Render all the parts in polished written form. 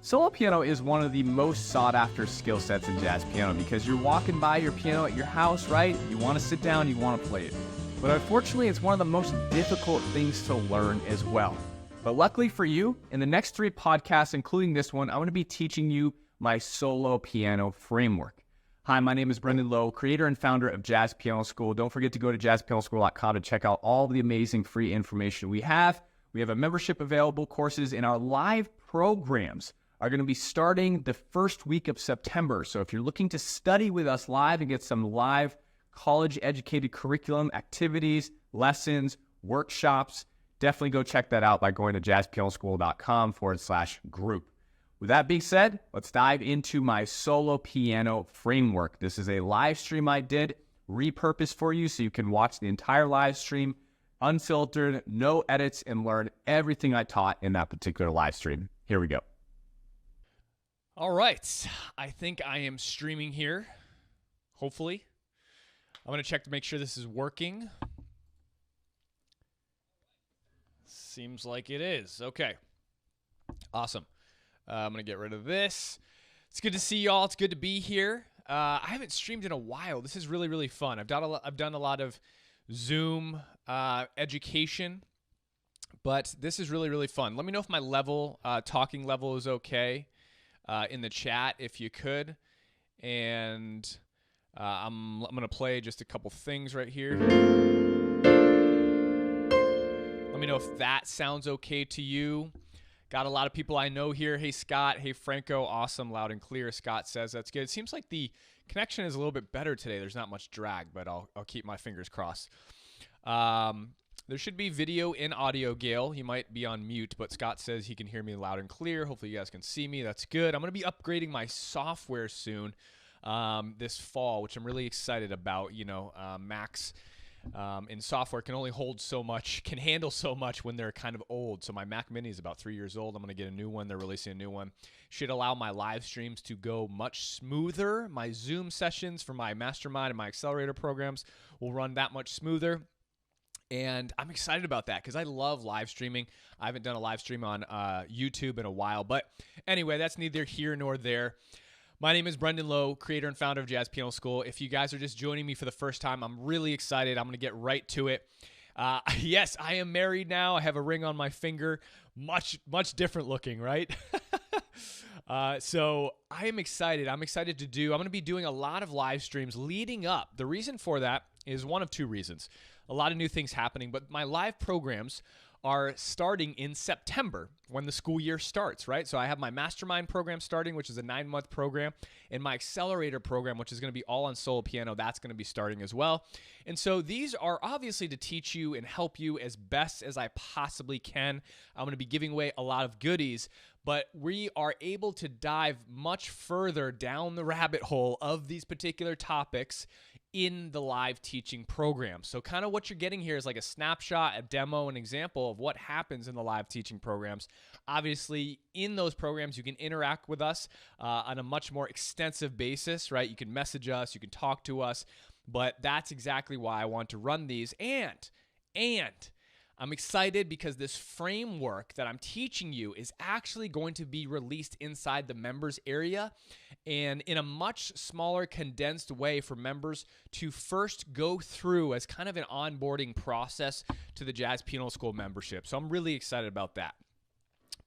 Solo piano is one of the most sought-after skill sets in jazz piano because you're walking by your piano at your house, right? You want to sit down, you want to play it. But unfortunately, it's one of the most difficult things to learn as well. But luckily for you, in the next 3 podcasts, including this one, I'm going to be teaching you my solo piano framework. Hi, my name is Brendan Lowe, creator and founder of Jazz Piano School. Don't forget to go to jazzpianoschool.com to check out all the amazing free information we have. We have a membership available, courses, and our live programs are going to be starting the first week of September. So if you're looking to study with us live and get some live college-educated curriculum, activities, lessons, workshops, definitely go check that out by going to jazzpianoschool.com/group. With that being said, let's dive into my solo piano framework. This is a live stream I did, repurposed for you so you can watch the entire live stream, unfiltered, no edits, and learn everything I taught in that particular live stream. Here we go. All right. I think I am streaming here, hopefully. I'm going to check to make sure this is working. Seems like it is. Okay. Awesome. I'm going to get rid of this. It's good to see y'all. It's good to be here. I haven't streamed in a while. This is really, really fun. I've done a lot of Zoom education, but this is really, really fun. Let me know if my level, talking level is okay in the chat, if you could. And I'm going to play just a couple things right here. Let me know if that sounds okay to you. Got a lot of people I know here. Hey, Scott. Hey, Franco. Awesome. Loud and clear. Scott says that's good. It seems like the connection is a little bit better today. There's not much drag, but I'll keep my fingers crossed. There should be video and audio, Gail. You might be on mute, but Scott says he can hear me loud and clear. Hopefully you guys can see me. That's good. I'm going to be upgrading my software soon this fall, which I'm really excited about. You know, Macs in software can only hold so much, can handle so much when they're kind of old. So my Mac Mini is about 3 years old. I'm going to get a new one. They're releasing a new one. Should allow my live streams to go much smoother. My Zoom sessions for my Mastermind and my Accelerator programs will run that much smoother. And I'm excited about that because I love live streaming. I haven't done a live stream on YouTube in a while. But anyway, that's neither here nor there. My name is Brendan Lowe, creator and founder of Jazz Piano School. If you guys are just joining me for the first time, I'm really excited. I'm going to get right to it. Yes, I am married now. I have a ring on my finger. Much, much different looking, right? So I am excited. I'm going to be doing a lot of live streams leading up. The reason for that is one of 2 reasons. A lot of new things happening, but my live programs are starting in September when the school year starts, right? So I have my Mastermind program starting, which is a 9-month program, and my Accelerator program, which is going to be all on solo piano, that's going to be starting as well. And so these are obviously to teach you and help you as best as I possibly can. I'm going to be giving away a lot of goodies, but we are able to dive much further down the rabbit hole of these particular topics in the live teaching program. So kind of what you're getting here is like a snapshot, a demo, an example of what happens in the live teaching programs. Obviously, in those programs, you can interact with us on a much more extensive basis, right? You can message us, you can talk to us, but that's exactly why I want to run these. And I'm excited because this framework that I'm teaching you is actually going to be released inside the members area and in a much smaller, condensed way for members to first go through as kind of an onboarding process to the Jazz Piano School membership. So I'm really excited about that.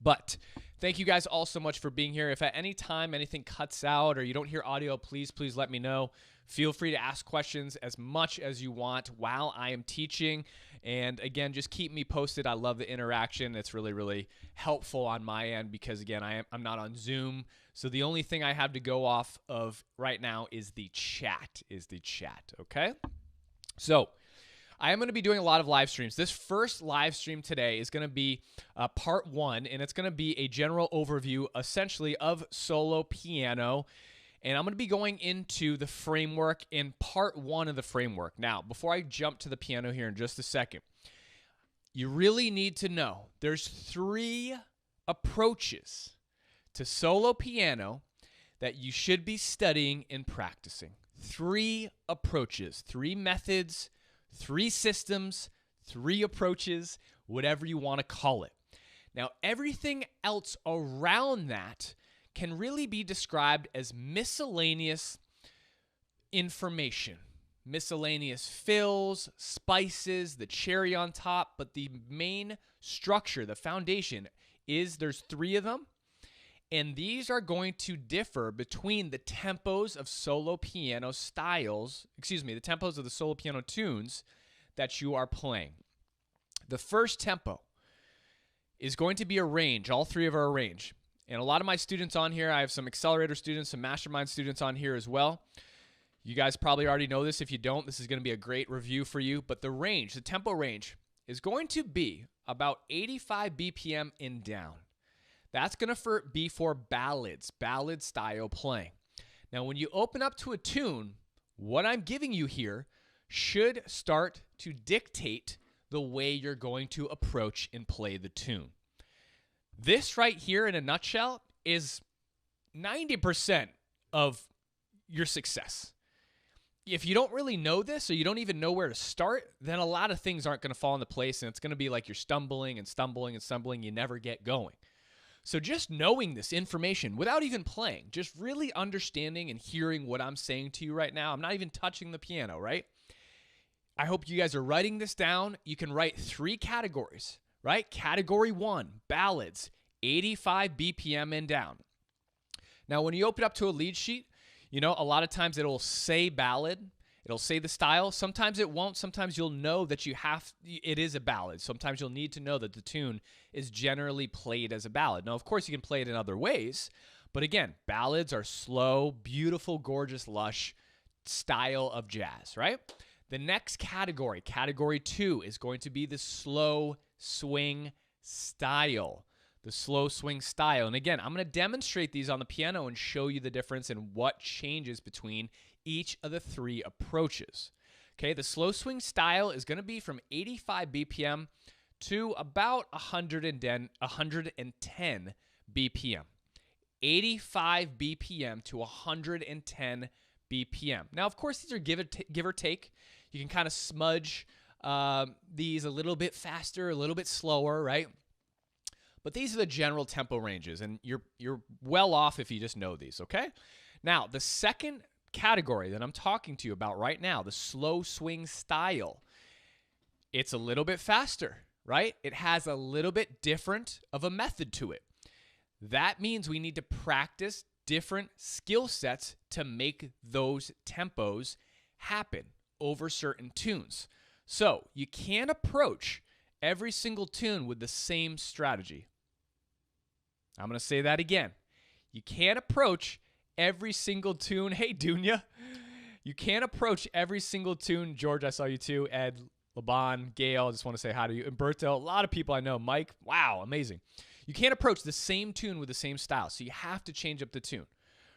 But thank you guys all so much for being here. If at any time anything cuts out or you don't hear audio, please let me know. Feel free to ask questions as much as you want while I am teaching. And again, just keep me posted. I love the interaction. It's really, really helpful on my end because, again, I'm not on Zoom. So the only thing I have to go off of right now is the chat, okay? So I am going to be doing a lot of live streams. This first live stream today is going to be part 1, and it's going to be a general overview, essentially, of solo piano. And I'm going to be going into the framework in part 1 of the framework. Now, before I jump to the piano here in just a second, you really need to know there's 3 approaches to solo piano that you should be studying and practicing. 3 approaches, 3 methods, 3 systems, 3 approaches, whatever you want to call it. Now, everything else around that can really be described as miscellaneous information. Miscellaneous fills, spices, the cherry on top, but the main structure, the foundation, is there's 3 of them, and these are going to differ between the tempos of solo piano styles, the tempos of the solo piano tunes that you are playing. The first tempo is going to be a range. All 3 of our range. And a lot of my students on here, I have some Accelerator students, some Mastermind students on here as well. You guys probably already know this. If you don't, this is going to be a great review for you. But the range, the tempo range, is going to be about 85 BPM and down. That's going to be for ballads, ballad style playing. Now, when you open up to a tune, what I'm giving you here should start to dictate the way you're going to approach and play the tune. This right here in a nutshell is 90% of your success. If you don't really know this, or you don't even know where to start, then a lot of things aren't going to fall into place, and it's going to be like you're stumbling and stumbling and stumbling. You never get going. So just knowing this information without even playing, just really understanding and hearing what I'm saying to you right now. I'm not even touching the piano, right? I hope you guys are writing this down. You can write 3 categories, right? Category 1, ballads, 85 BPM and down. Now, when you open up to a lead sheet, you know, a lot of times it'll say ballad. It'll say the style. Sometimes it won't. Sometimes you'll know that it is a ballad. Sometimes you'll need to know that the tune is generally played as a ballad. Now, of course, you can play it in other ways. But again, ballads are slow, beautiful, gorgeous, lush style of jazz, right? The next category, category 2, is going to be the slow swing style. The slow swing style. And again, I'm going to demonstrate these on the piano and show you the difference and what changes between each of the 3 approaches. Okay, the slow swing style is going to be from 85 BPM to about 110 BPM. 85 BPM to 110 BPM. Now, of course, these are give or take. You can kind of smudge these a little bit faster, a little bit slower, right? But these are the general tempo ranges, and you're well off if you just know these, okay? Now, the second category that I'm talking to you about right now, the slow swing style, it's a little bit faster, right? It has a little bit different of a method to it. That means we need to practice different skill sets to make those tempos happen over certain tunes. So you can't approach every single tune with the same strategy. I'm going to say that again. You can't approach every single tune. Hey, Dunya. You can't approach every single tune. George, I saw you too. Ed, Laban, Gail, I just want to say hi to you. Umberto, a lot of people I know. Mike, wow, amazing. You can't approach the same tune with the same style, so you have to change up the tune,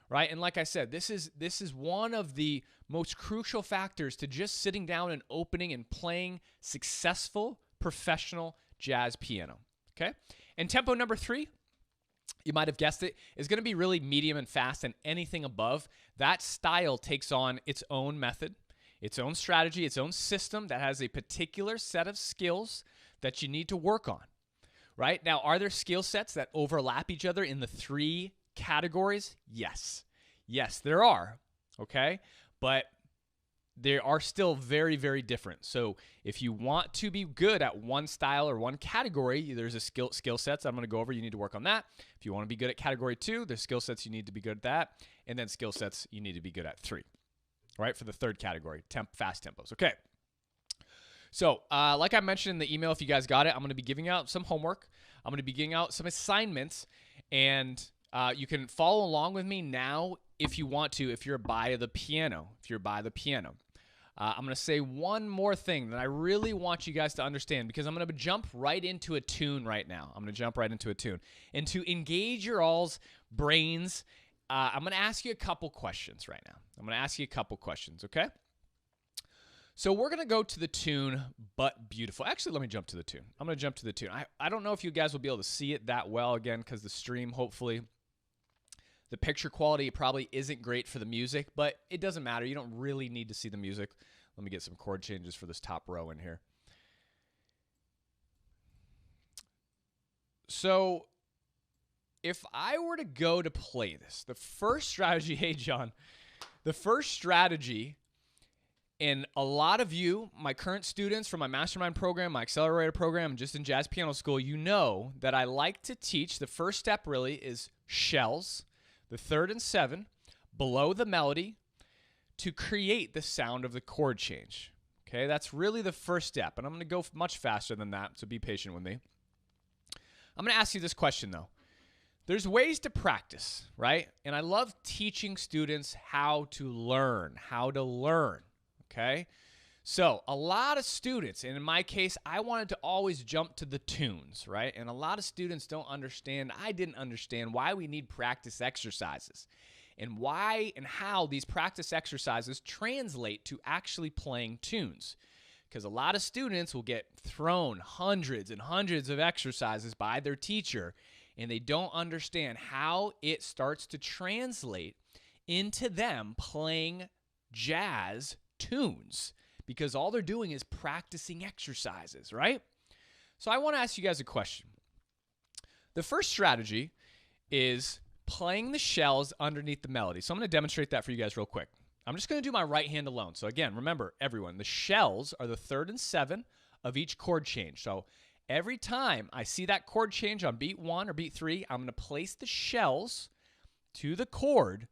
right? And like I said, this is one of the most crucial factors to just sitting down and opening and playing successful professional jazz piano, okay? And tempo number 3, you might have guessed it, is going to be really medium and fast, and anything above, that style takes on its own method, its own strategy, its own system that has a particular set of skills that you need to work on, right? Now, are there skill sets that overlap each other in the 3 categories? Yes. Yes, there are, okay? But they are still very, very different. So if you want to be good at one style or one category, there's a skill sets I'm going to go over. You need to work on that. If you want to be good at category 2, there's skill sets you need to be good at that. And then skill sets you need to be good at 3, right? For the 3rd category, fast tempos. Okay. So like I mentioned in the email, if you guys got it, I'm going to be giving out some homework. I'm going to be giving out some assignments, and you can follow along with me now if you want to, if you're by the piano. I'm going to say one more thing that I really want you guys to understand, because I'm going to jump right into a tune right now. And to engage your all's brains, I'm going to ask you a couple questions right now. Okay? So we're going to go to the tune, But Beautiful. Actually, let me jump to the tune. I'm going to jump to the tune. I don't know if you guys will be able to see it that well, again, because the stream, hopefully, the picture quality probably isn't great for the music, but it doesn't matter. You don't really need to see the music. Let me get some chord changes for this top row in here. So if I were to go to play this, the first strategy, hey, John, the first strategy, and a lot of you, my current students from my mastermind program, my accelerator program, and just in jazz piano school, you know that I like to teach. The first step really is shells, the third and seven, below the melody to create the sound of the chord change. Okay, that's really the first step, and I'm going to go much faster than that, so be patient with me. I'm going to ask you this question, though. There's ways to practice, right? And I love teaching students how to learn, okay? So a lot of students, and in my case, I wanted to always jump to the tunes, right? And a lot of students don't understand, I didn't understand why we need practice exercises and why and how these practice exercises translate to actually playing tunes. Because a lot of students will get thrown hundreds and hundreds of exercises by their teacher, and they don't understand how it starts to translate into them playing jazz tunes, because all they're doing is practicing exercises, right? So I want to ask you guys a question. The first strategy is playing the shells underneath the melody. So I'm going to demonstrate that for you guys real quick. I'm just going to do my right hand alone. So again, remember, everyone, the shells are the third and seven of each chord change. So every time I see that chord change on beat 1 or beat 3, I'm going to place the shells to the chord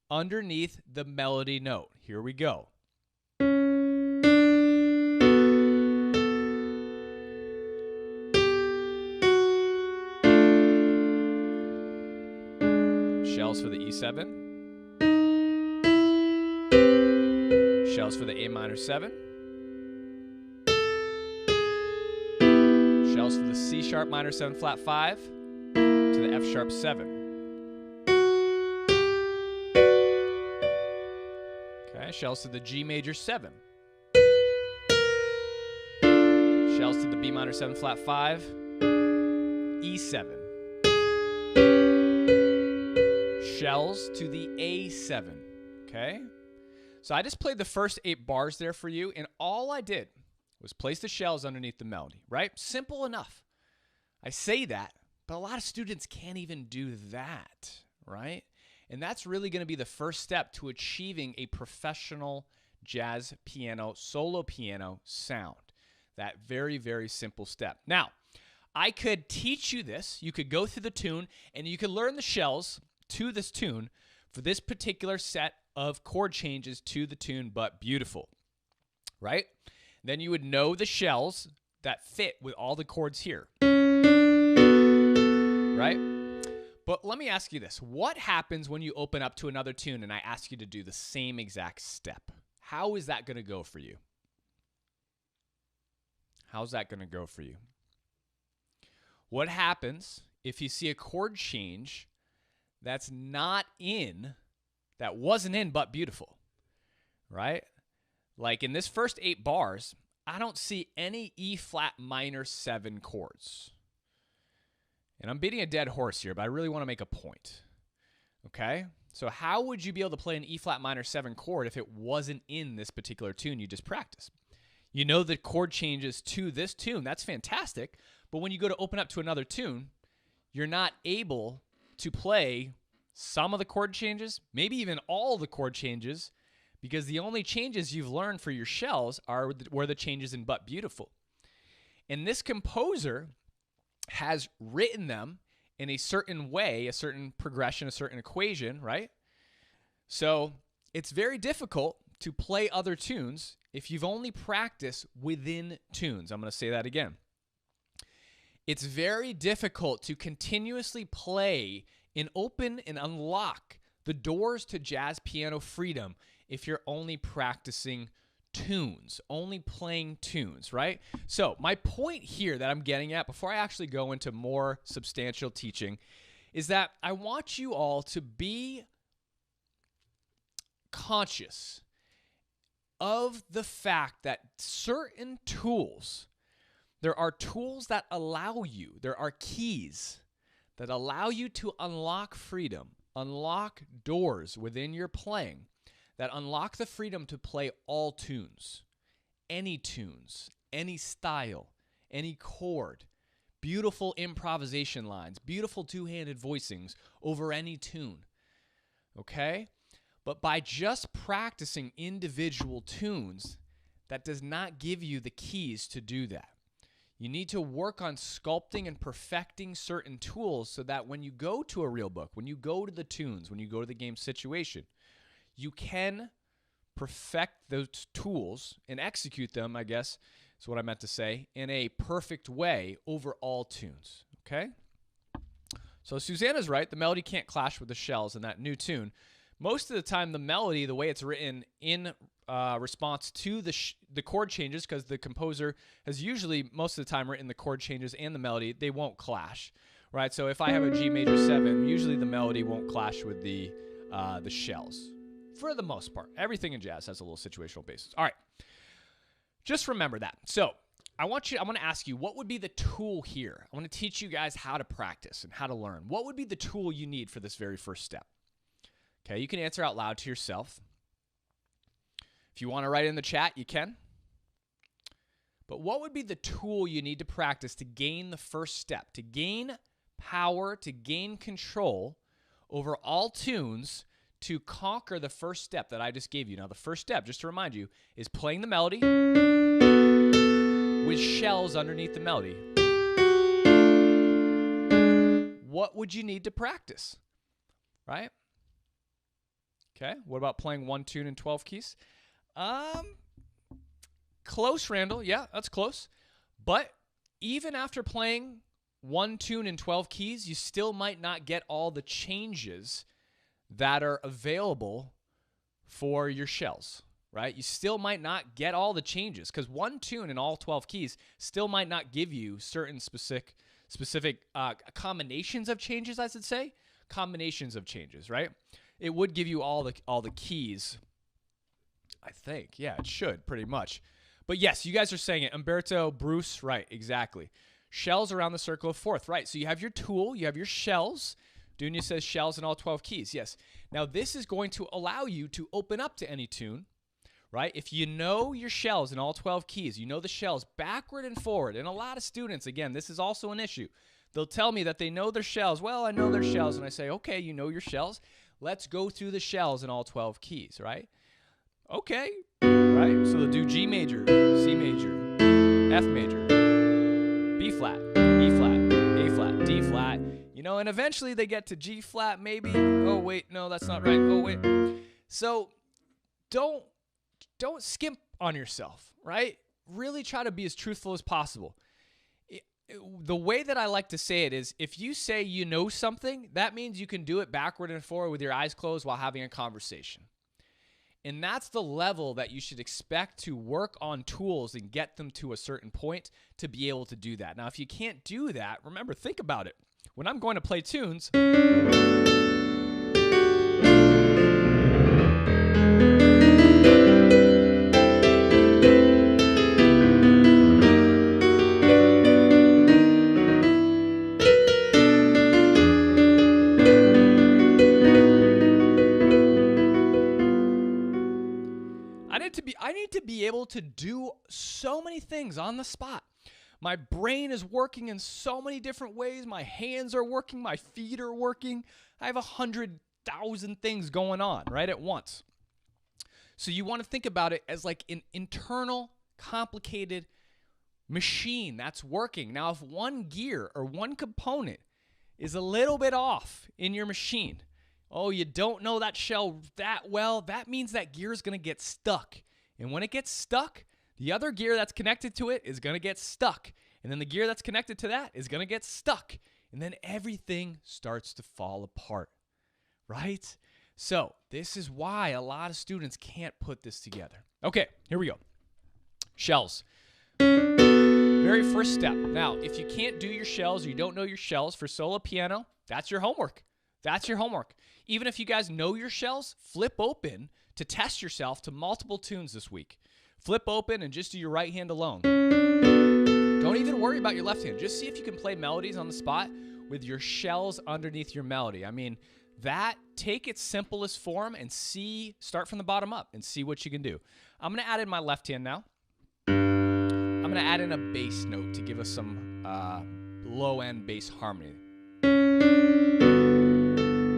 underneath the melody note. Here we go. Shells for the E7. Shells for the A minor 7. Shells for the C sharp minor 7 flat 5 to the F sharp 7. Okay, shells to the G major 7. Shells to the B minor 7 flat 5, E7. Shells to the A7, okay? So I just played the first 8 bars there for you, and all I did was place the shells underneath the melody, right? Simple enough. I say that, but a lot of students can't even do that, right? And that's really going to be the first step to achieving a professional jazz piano, solo piano sound. That very, very simple step. Now, I could teach you this. You could go through the tune, and you could learn the shells to this tune for this particular set of chord changes to the tune, but beautiful, right? Then you would know the shells that fit with all the chords here, right? But let me ask you this. What happens when you open up to another tune and I ask you to do the same exact step? How is that going to go for you? How's that going to go for you? What happens if you see a chord change that's not in, that wasn't in, but beautiful, right? Like in this first 8 bars, I don't see any E flat minor 7 chords. And I'm beating a dead horse here, but I really want to make a point, okay? So how would you be able to play an E flat minor 7 chord if it wasn't in this particular tune you just practiced? You know the chord changes to this tune. That's fantastic. But when you go to open up to another tune, you're not able to play some of the chord changes, maybe even all the chord changes, because the only changes you've learned for your shells were the changes in But Beautiful. And this composer has written them in a certain way, a certain progression, a certain equation, right? So it's very difficult to play other tunes if you've only practiced within tunes. I'm going to say that again. It's very difficult to continuously play and open and unlock the doors to jazz piano freedom if you're only practicing tunes, only playing tunes, right? So my point here that I'm getting at before I actually go into more substantial teaching is that I want you all to be conscious of the fact that certain tools, there are tools that allow you, there are keys that allow you to unlock freedom, unlock doors within your playing, that unlock the freedom to play all tunes, any style, any chord, beautiful improvisation lines, beautiful two-handed voicings over any tune, okay? But by just practicing individual tunes, that does not give you the keys to do that. You need to work on sculpting and perfecting certain tools so that when you go to a real book, when you go to the tunes, when you go to the game situation, you can perfect those tools and execute them, I guess is what I meant to say, in a perfect way over all tunes, okay? So Susanna's right. The melody can't clash with the shells in that new tune. Most of the time, the melody, the way it's written in response to the chord changes, because the composer has usually most of the time written the chord changes and the melody, they won't clash, right? So if I have a G major 7, usually the melody won't clash with the shells for the most part. Everything in jazz has a little situational basis. All right, just remember that. So I want to ask you, what would be the tool here? I want to teach you guys how to practice and how to learn. What would be the tool you need for this very first step? Okay, you can answer out loud to yourself. If you want to write in the chat, you can. But what would be the tool you need to practice to gain the first step, to gain power, to gain control over all tunes, to conquer the first step that I just gave you? Now, the first step, just to remind you, is playing the melody with shells underneath the melody. What would you need to practice, right? Okay, what about playing one tune in 12 keys? Close, Randall. Yeah, that's close. But even after playing one tune in 12 keys, you still might not get all the changes that are available for your shells, right? You still might not get all the changes because one tune in all 12 keys still might not give you certain specific combinations of changes, I should say. Combinations of changes, right? It would give you all the keys, I think. Yeah, it should, pretty much. But yes, you guys are saying it. Umberto, Bruce, right, exactly. Shells around the circle of fourth, right. So you have your tool, you have your shells. Dunya says shells in all 12 keys, yes. Now this is going to allow you to open up to any tune, right? If you know your shells in all 12 keys, you know the shells backward and forward. And a lot of students, again, this is also an issue. They'll tell me that they know their shells. Well, I know their shells. And I say, okay, you know your shells. Let's go through the shells in all 12 keys, right? Okay, right? So they'll do G major, C major, F major, B flat, E flat, A flat, D flat, you know, and eventually they get to G flat maybe. Oh, wait, no, that's not right. Oh, wait. So don't skimp on yourself, right? Really try to be as truthful as possible. The way that I like to say it is, if you say you know something, that means you can do it backward and forward with your eyes closed while having a conversation. And that's the level that you should expect to work on tools and get them to a certain point to be able to do that. Now, if you can't do that, remember, think about it. When I'm going to play tunes, I need to be able to do so many things on the spot. My brain is working in so many different ways. My hands are working. My feet are working. I have 100,000 things going on right at once. So you want to think about it as like an internal, complicated machine that's working. Now, if one gear or one component is a little bit off in your machine, oh, you don't know that shell that well, that means that gear is going to get stuck. And when it gets stuck, the other gear that's connected to it is going to get stuck. And then the gear that's connected to that is going to get stuck. And then everything starts to fall apart, right? So this is why a lot of students can't put this together. Okay, here we go. Shells. Very first step. Now, if you can't do your shells or you don't know your shells for solo piano, that's your homework. That's your homework. Even if you guys know your shells, flip open to test yourself to multiple tunes this week. Flip open and just do your right hand alone. Don't even worry about your left hand. Just see if you can play melodies on the spot with your shells underneath your melody. I mean, take its simplest form and start from the bottom up and see what you can do. I'm going to add in my left hand now. I'm going to add in a bass note to give us some low-end bass harmony.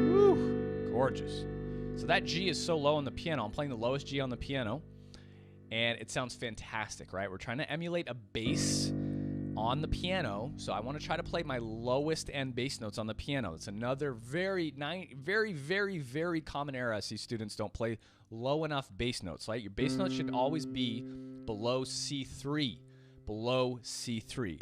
Woo, gorgeous. So that G is so low on the piano. I'm playing the lowest G on the piano, and it sounds fantastic, right? We're trying to emulate a bass on the piano, so I want to try to play my lowest end bass notes on the piano. It's another very common error I see students don't play low enough bass notes. Right? Your bass notes should always be below C3, below C3.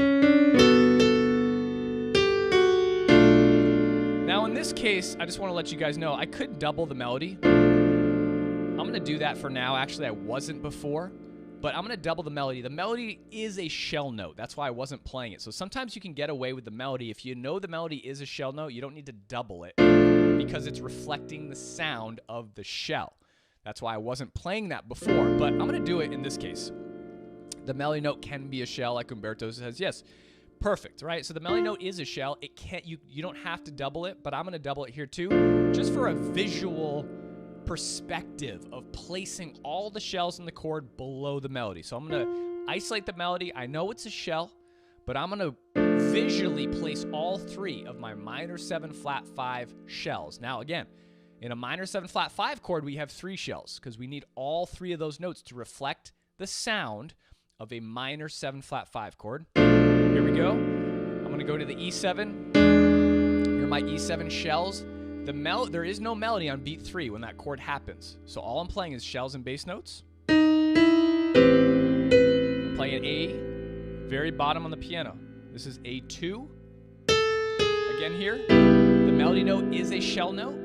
Now in this case, I just want to let you guys know I could double the melody. I'm going to do that for now. Actually, I wasn't before. But I'm going to double the melody. The melody is a shell note. That's why I wasn't playing it. So sometimes you can get away with the melody. If you know the melody is a shell note, you don't need to double it because it's reflecting the sound of the shell. That's why I wasn't playing that before. But I'm going to do it in this case. The melody note can be a shell, like Umberto says. Yes, perfect, right? So the melody note is a shell. It can't. You don't have to double it, but I'm going to double it here too, just for a visual perspective of placing all the shells in the chord below the melody. So I'm going to isolate the melody. I know it's a shell, but I'm going to visually place all three of my minor 7 flat 5 shells. Now again, in a minor 7 flat 5 chord, we have 3 shells because we need all 3 of those notes to reflect the sound of a minor 7 flat 5 chord. Here we go. I'm going to go to the E7. Here are my E7 shells. There is no melody on beat 3 when that chord happens. So all I'm playing is shells and bass notes. I'm playing A, very bottom on the piano. This is A2. Again here, the melody note is a shell note.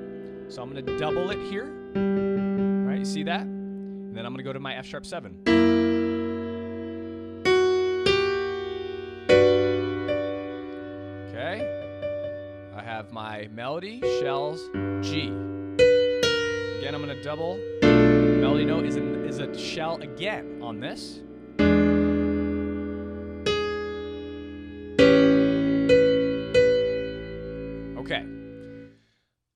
So I'm going to double it here. All right, you see that? And then I'm going to go to my F sharp 7. Okay. I have my melody, shells, G. Again, I'm going to double. Melody note is a shell again on this. Okay.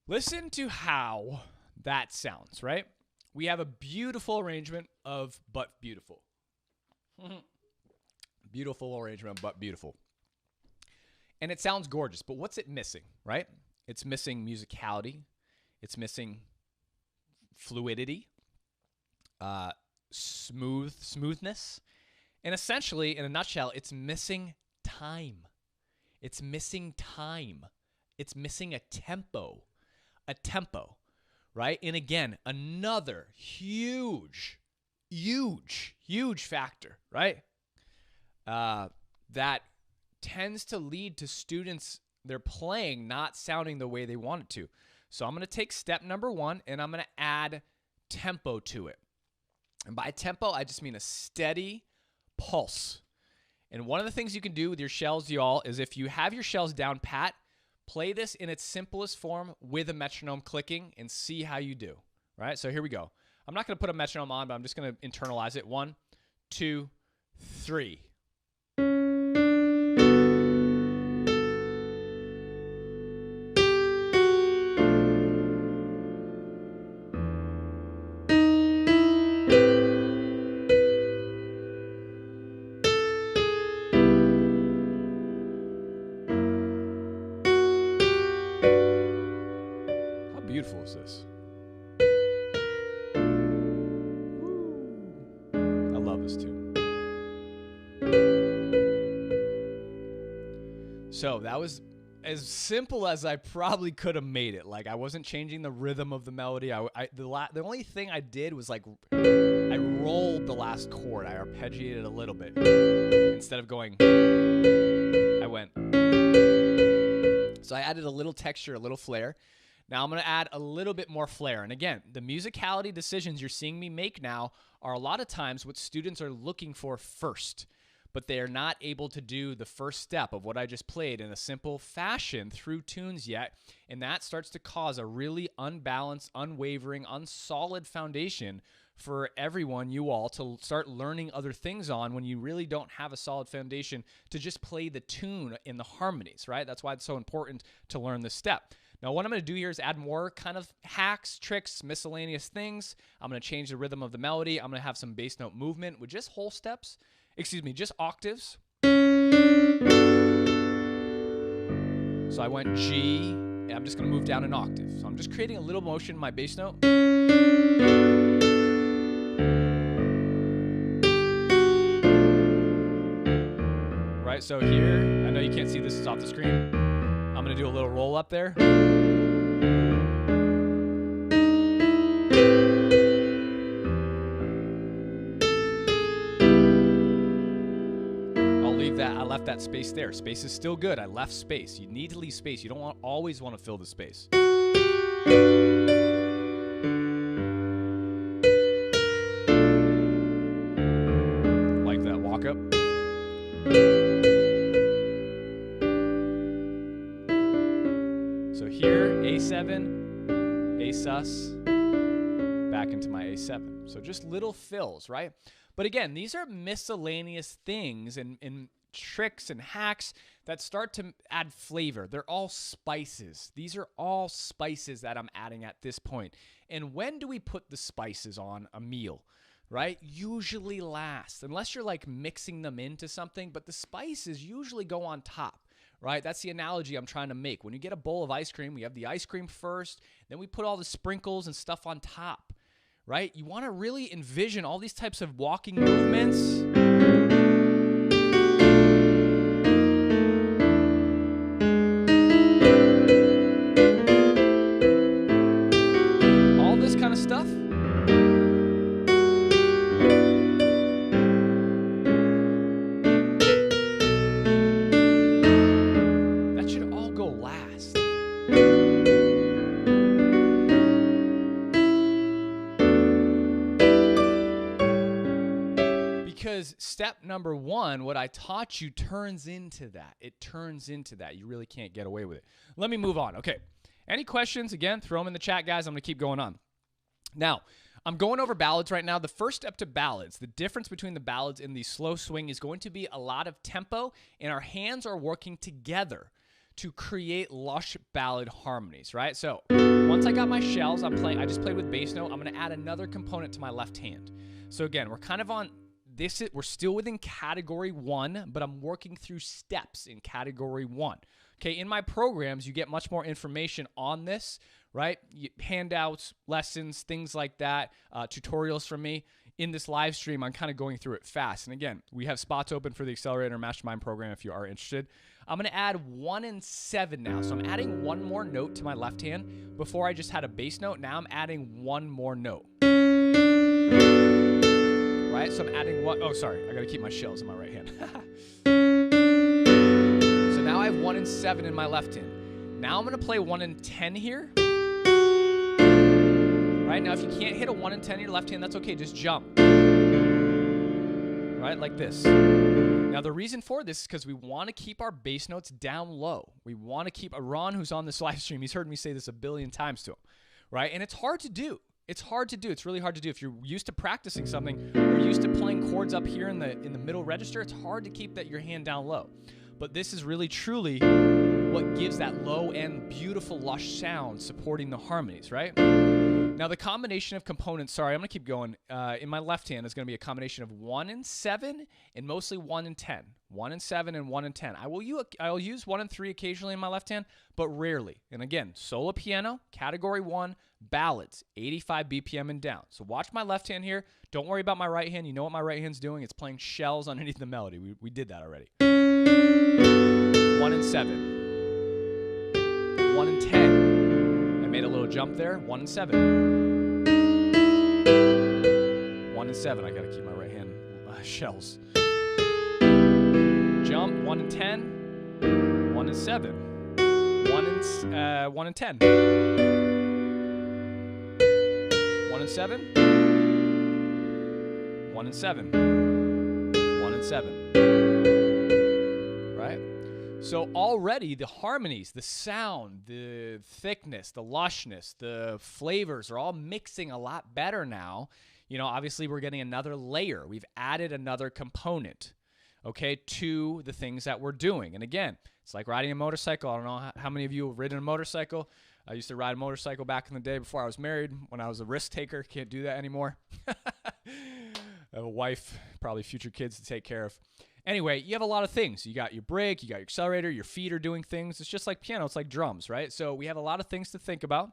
Listen to how that sounds, right? We have a beautiful arrangement of but beautiful. Beautiful arrangement of but beautiful. And it sounds gorgeous, but what's it missing, right? It's missing musicality. It's missing fluidity, smoothness. And essentially, in a nutshell, it's missing time. It's missing time. It's missing a tempo, right? And again, another huge factor, right? That tends to lead to students, they're playing not sounding the way they want it to. So I'm going to take step number 1 and I'm going to add tempo to it. And by tempo, I just mean a steady pulse. And one of the things you can do with your shells, y'all, is if you have your shells down pat, play this in its simplest form with a metronome clicking and see how you do. Right? So here we go. I'm not going to put a metronome on, but I'm just going to internalize it. 1, 2, 3. Beautiful is this? I love this tune. So that was as simple as I probably could have made it. Like I wasn't changing the rhythm of the melody. The only thing I did was like I rolled the last chord. I arpeggiated a little bit instead of going. I went. So I added a little texture, a little flair. Now I'm going to add a little bit more flair. And again, the musicality decisions you're seeing me make now are a lot of times what students are looking for first, but they are not able to do the first step of what I just played in a simple fashion through tunes yet. And that starts to cause a really unbalanced, unwavering, unsolid foundation for everyone, you all, to start learning other things on when you really don't have a solid foundation to just play the tune in the harmonies, right? That's why it's so important to learn this step. Now, what I'm going to do here is add more kind of hacks, tricks, miscellaneous things. I'm going to change the rhythm of the melody. I'm going to have some bass note movement with just whole steps. Just octaves. So I went G, and I'm just going to move down an octave. So I'm just creating a little motion in my bass note. Right, so here, I know you can't see this is off the screen. I'm going to do a little roll up there. I'll leave that. I left that space there. Space is still good. I left space. You need to leave space. You don't always want to fill the space. Like that walk up. So here, A7, A sus, back into my A7. So just little fills, right? But again, these are miscellaneous things and tricks and hacks that start to add flavor. They're all spices. These are all spices that I'm adding at this point. And when do we put the spices on a meal? Right? Usually last, unless you're like mixing them into something, but the spices usually go on top, right? That's the analogy I'm trying to make. When you get a bowl of ice cream, we have the ice cream first, then we put all the sprinkles and stuff on top, right? You want to really envision all these types of walking movements. All this kind of stuff. Because step number one, what I taught you turns into that. It turns into that. You really can't get away with it. Let me move on. Okay. Any questions? Again, throw them in the chat, guys. I'm going to keep going on. Now, I'm going over ballads right now. The first step to ballads, the difference between the ballads and the slow swing is going to be a lot of tempo, and our hands are working together to create lush ballad harmonies, right? So once I got my shells, I just played with bass note. I'm going to add another component to my left hand. So again, we're kind of on this. We're still within category 1, but I'm working through steps in category 1. Okay, in my programs, you get much more information on this, right? Handouts, lessons, things like that, tutorials from me. In this live stream, I'm kind of going through it fast. And again, we have spots open for the Accelerator Mastermind program if you are interested. I'm going to add 1 and 7 now. So I'm adding one more note to my left hand. Before I just had a bass note. Now I'm adding one more note. Right? So I'm adding one. Oh, sorry. I got to keep my shells in my right hand. So now I have 1 and 7 in my left hand. Now I'm going to play 1 and 10 here. Right? Now, if you can't hit a 1 and 10 in your left hand, that's okay. Just jump. Right? Like this. Now, the reason for this is because we want to keep our bass notes down low. We want to keep Ron, who's on this live stream, he's heard me say this a billion times to him. Right? And it's hard to do. It's hard to do. It's really hard to do. If you're used to practicing something or used to playing chords up here in the middle register, it's hard to keep your hand down low. But this is really, truly what gives that low and beautiful, lush sound supporting the harmonies, right? Now, the combination of components, sorry, I'm going to keep going. In my left hand is going to be a combination of 1 and 7 and mostly 1 and 10. 1 and 7 and 1 and 10. I'll use 1 and 3 occasionally in my left hand, but rarely. And again, solo piano, category 1, ballads, 85 BPM and down. So watch my left hand here. Don't worry about my right hand. You know what my right hand's doing. It's playing shells underneath the melody. We did that already. 1 and 7. 1 and 10. I made a little jump there. 1 and 7. 1 and 7. I got to keep my right hand shells. Jump. 1 and 10. 1 and 7. 1 and 10. 1 and 7. 1 and 7. 1 and 7. Right? So already the harmonies, the sound, the thickness, the lushness, the flavors are all mixing a lot better now. You know, obviously we're getting another layer. We've added another component, okay, to the things that we're doing. And again, it's like riding a motorcycle. I don't know how many of you have ridden a motorcycle. I used to ride a motorcycle back in the day before I was married, when I was a risk taker. Can't do that anymore. I have a wife, probably future kids to take care of. Anyway, you have a lot of things. You got your brake, you got your accelerator, your feet are doing things. It's just like piano, it's like drums, right? So we have a lot of things to think about,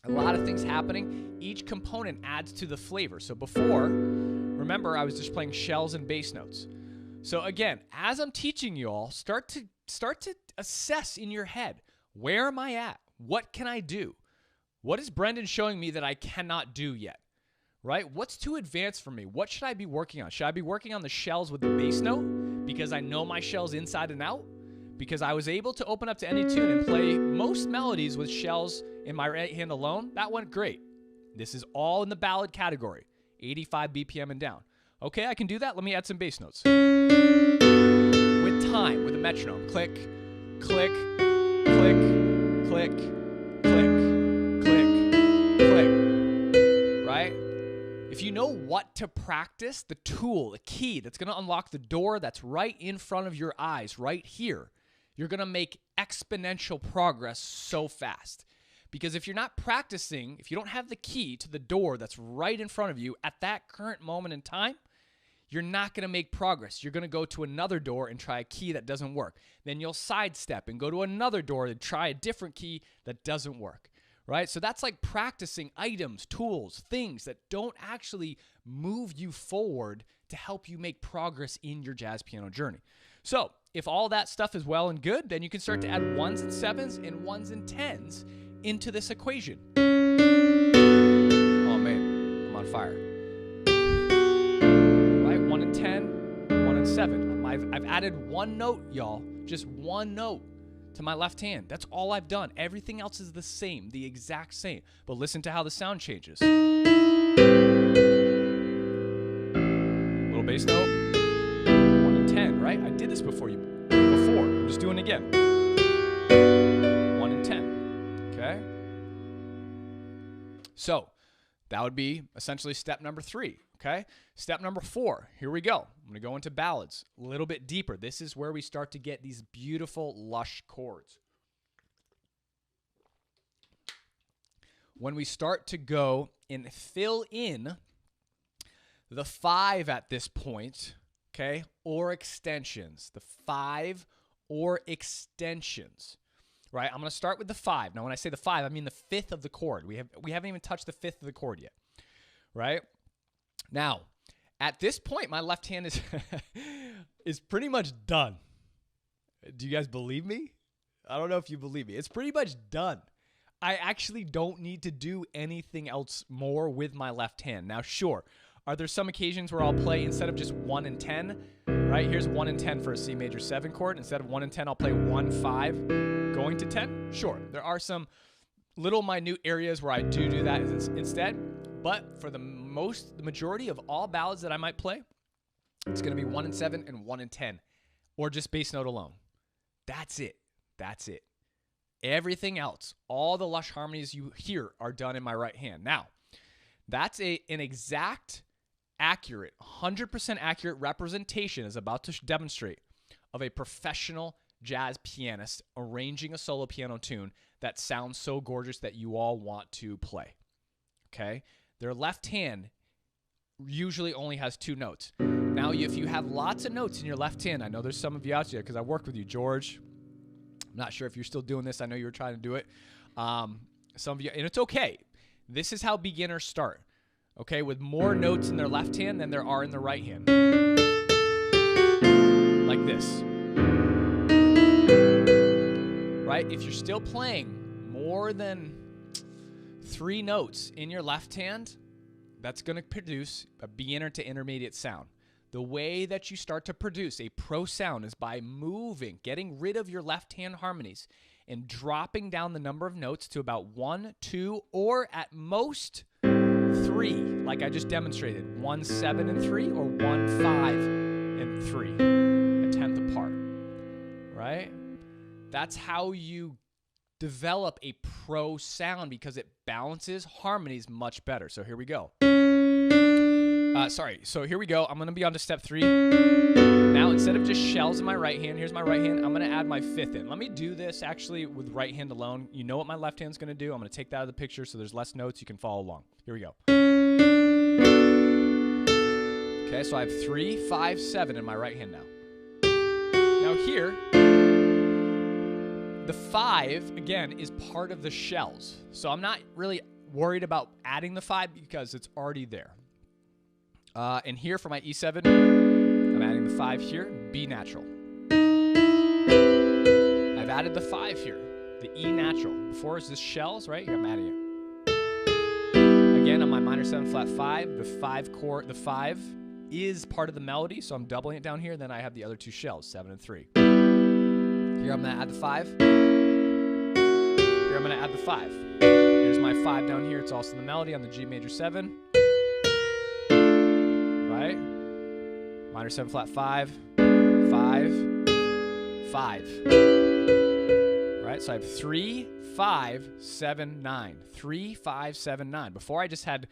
a lot of things happening. Each component adds to the flavor. So before, remember, I was just playing shells and bass notes. So again, as I'm teaching you all, start to assess in your head, where am I at? What can I do? What is Brendan showing me that I cannot do yet? Right? What's too advanced for me? What should I be working on? Should I be working on the shells with the bass note because I know my shells inside and out? Because I was able to open up to any tune and play most melodies with shells in my right hand alone. That went great. This is all in the ballad category, 85 BPM and down. Okay, I can do that. Let me add some bass notes. With time, with a metronome. Click, click, click, click, click, click, click. Right? If you know what to practice, the tool, the key that's going to unlock the door that's right in front of your eyes, right here, you're going to make exponential progress so fast. Because if you're not practicing, if you don't have the key to the door that's right in front of you at that current moment in time, you're not going to make progress. You're going to go to another door and try a key that doesn't work. Then you'll sidestep and go to another door and try a different key that doesn't work. Right? So that's like practicing items, tools, things that don't actually move you forward to help you make progress in your jazz piano journey. So if all that stuff is well and good, then you can start to add 1s and 7s and 1s and 10s into this equation. Oh man, I'm on fire. Right? 1 and 10, 1 and 7. I've added one note, y'all. Just one note to my left hand. That's all I've done. Everything else is the same, the exact same. But listen to how the sound changes. Little bass note. 1 and 10, right? I did this before. I'm just doing it again. 1 and 10. Okay? So, that would be essentially step number 3. Okay? Step number 4. Here we go. I'm going to go into ballads a little bit deeper. This is where we start to get these beautiful, lush chords. When we start to go and fill in the 5 at this point, okay, or extensions, the 5 or extensions, right? I'm going to start with the 5. Now, when I say the 5, I mean the 5th of the chord. We haven't even touched the 5th of the chord yet, right? Now, at this point, my left hand is pretty much done. Do you guys believe me? I don't know if you believe me. It's pretty much done. I actually don't need to do anything else more with my left hand. Now, sure, are there some occasions where I'll play instead of just 1 and 10, right? Here's 1 and 10 for a C major 7 chord. Instead of 1 and 10, I'll play 1, 5, going to 10. Sure, there are some little minute areas where I do that instead. But for the majority of all ballads that I might play, it's going to be 1 and 7 and 1 and 10, or just bass note alone. That's it. That's it. Everything else, all the lush harmonies you hear are done in my right hand. Now, that's an exact, accurate, 100% accurate representation is about to demonstrate of a professional jazz pianist arranging a solo piano tune that sounds so gorgeous that you all want to play. Okay? Their left hand usually only has 2 notes. Now, if you have lots of notes in your left hand, I know there's some of you out there because I worked with you, George. I'm not sure if you're still doing this. I know you were trying to do it. Some of you, and it's okay. This is how beginners start, okay, with more notes in their left hand than there are in the right hand. Like this. Right? If you're still playing more than 3 notes in your left hand, that's going to produce a beginner to intermediate sound. The way that you start to produce a pro sound is by moving, getting rid of your left hand harmonies and dropping down the number of notes to about 1, 2, or at most 3, like I just demonstrated. 1, 7, and 3, or 1, 5, and 3, a tenth apart, right? That's how you develop a pro sound because it balances harmonies much better. So here we go. So here we go. I'm going to be on to step 3. Now, instead of just shells in my right hand, here's my right hand. I'm going to add my 5th in. Let me do this actually with right hand alone. You know what my left hand's going to do. I'm going to take that out of the picture so there's less notes. You can follow along. Here we go. Okay, so I have 3, 5, 7 in my right hand now. here, the 5, again, is part of the shells. So I'm not really worried about adding the 5 because it's already there. And here for my E7, I'm adding the 5 here, B natural. I've added the 5 here, the E natural. Before is this shells, right? Here I'm adding it. Again, on my minor 7 flat 5, the 5 chord, the 5 is part of the melody, so I'm doubling it down here. Then I have the other 2 shells, 7 and 3. Here I'm gonna add the 5. Here I'm gonna add the 5. Here's my 5 down here. It's also the melody on the G major 7. Right? Minor 7 flat 5, 5, 5. Right? So I have 3, 5, 7, 9. 3, 5, 7, 9. Before I just had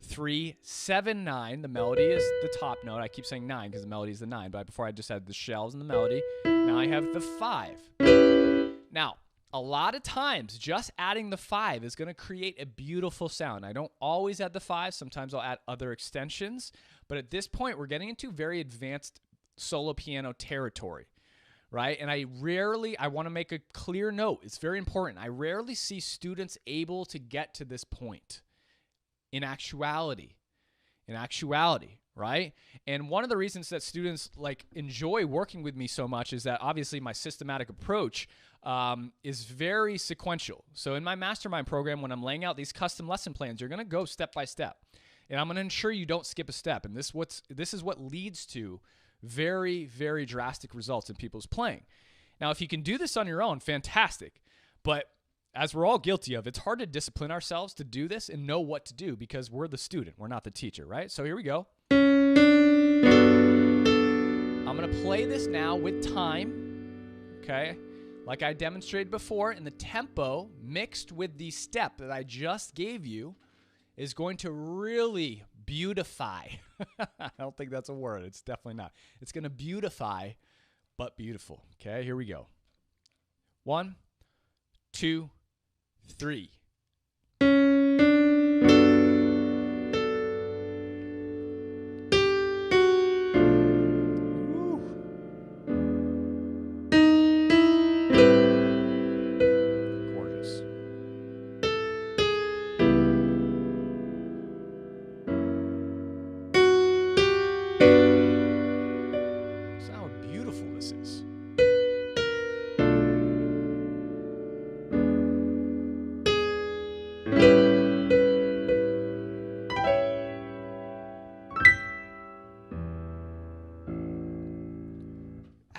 3, 7, 9. The melody is the top note. I keep saying 9 because the melody is the 9. But before I just had the shells and the melody. Now I have the 5. Now, a lot of times, just adding the 5 is going to create a beautiful sound. I don't always add the 5. Sometimes I'll add other extensions. But at this point, we're getting into very advanced solo piano territory, right? And I want to make a clear note. It's very important. I rarely see students able to get to this point in actuality, right? And one of the reasons that students enjoy working with me so much is that obviously my systematic approach is very sequential. So in my mastermind program, when I'm laying out these custom lesson plans, you're going to go step by step. And I'm going to ensure you don't skip a step. And this is what leads to very, very drastic results in people's playing. Now, if you can do this on your own, fantastic. But as we're all guilty of, it's hard to discipline ourselves to do this and know what to do because we're the student. We're not the teacher, right? So here we go. I'm going to play this now with time, okay? Like I demonstrated before, and the tempo mixed with the step that I just gave you is going to really beautify. I don't think that's a word. It's definitely not. It's going to beautify, but beautiful. Okay, here we go. 1, 2, 3.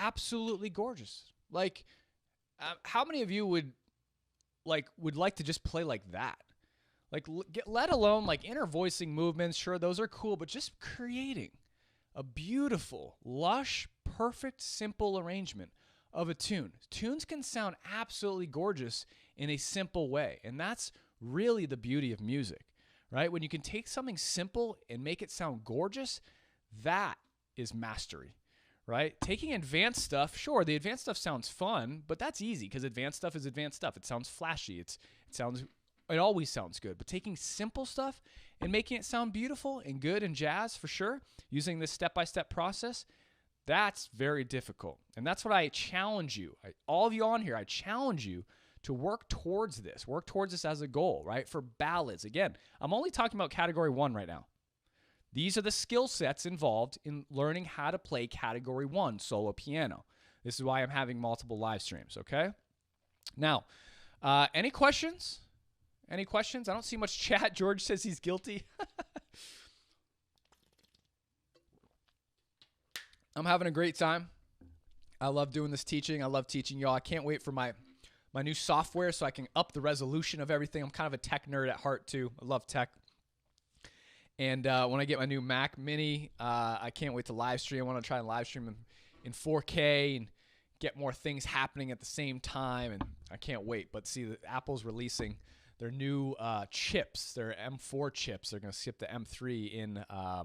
Absolutely gorgeous. How many of you would like to just play like that? Let alone inner voicing movements. Sure, those are cool, but just creating a beautiful, lush, perfect, simple arrangement of a tune. Tunes can sound absolutely gorgeous in a simple way, and that's really the beauty of music, right? When you can take something simple and make it sound gorgeous, that is mastery. Right? Taking advanced stuff, sure, the advanced stuff sounds fun, but that's easy because advanced stuff is advanced stuff. It sounds flashy. It always sounds good. But taking simple stuff and making it sound beautiful and good and jazz for sure, using this step-by-step process, that's very difficult. And that's what I challenge you. All of you on here, I challenge you to work towards this as a goal, right? For ballads. Again, I'm only talking about category 1 right now. These are the skill sets involved in learning how to play category 1 solo piano. This is why I'm having multiple live streams, okay? Now, any questions? Any questions? I don't see much chat. George says he's guilty. I'm having a great time. I love doing this teaching. I love teaching y'all. I can't wait for my new software so I can up the resolution of everything. I'm kind of a tech nerd at heart too. I love tech. And when I get my new Mac Mini, I can't wait to live stream. I want to try and live stream in 4K and get more things happening at the same time. And I can't wait. But see, Apple's releasing their new chips, their M4 chips. They're going to skip the M3 in I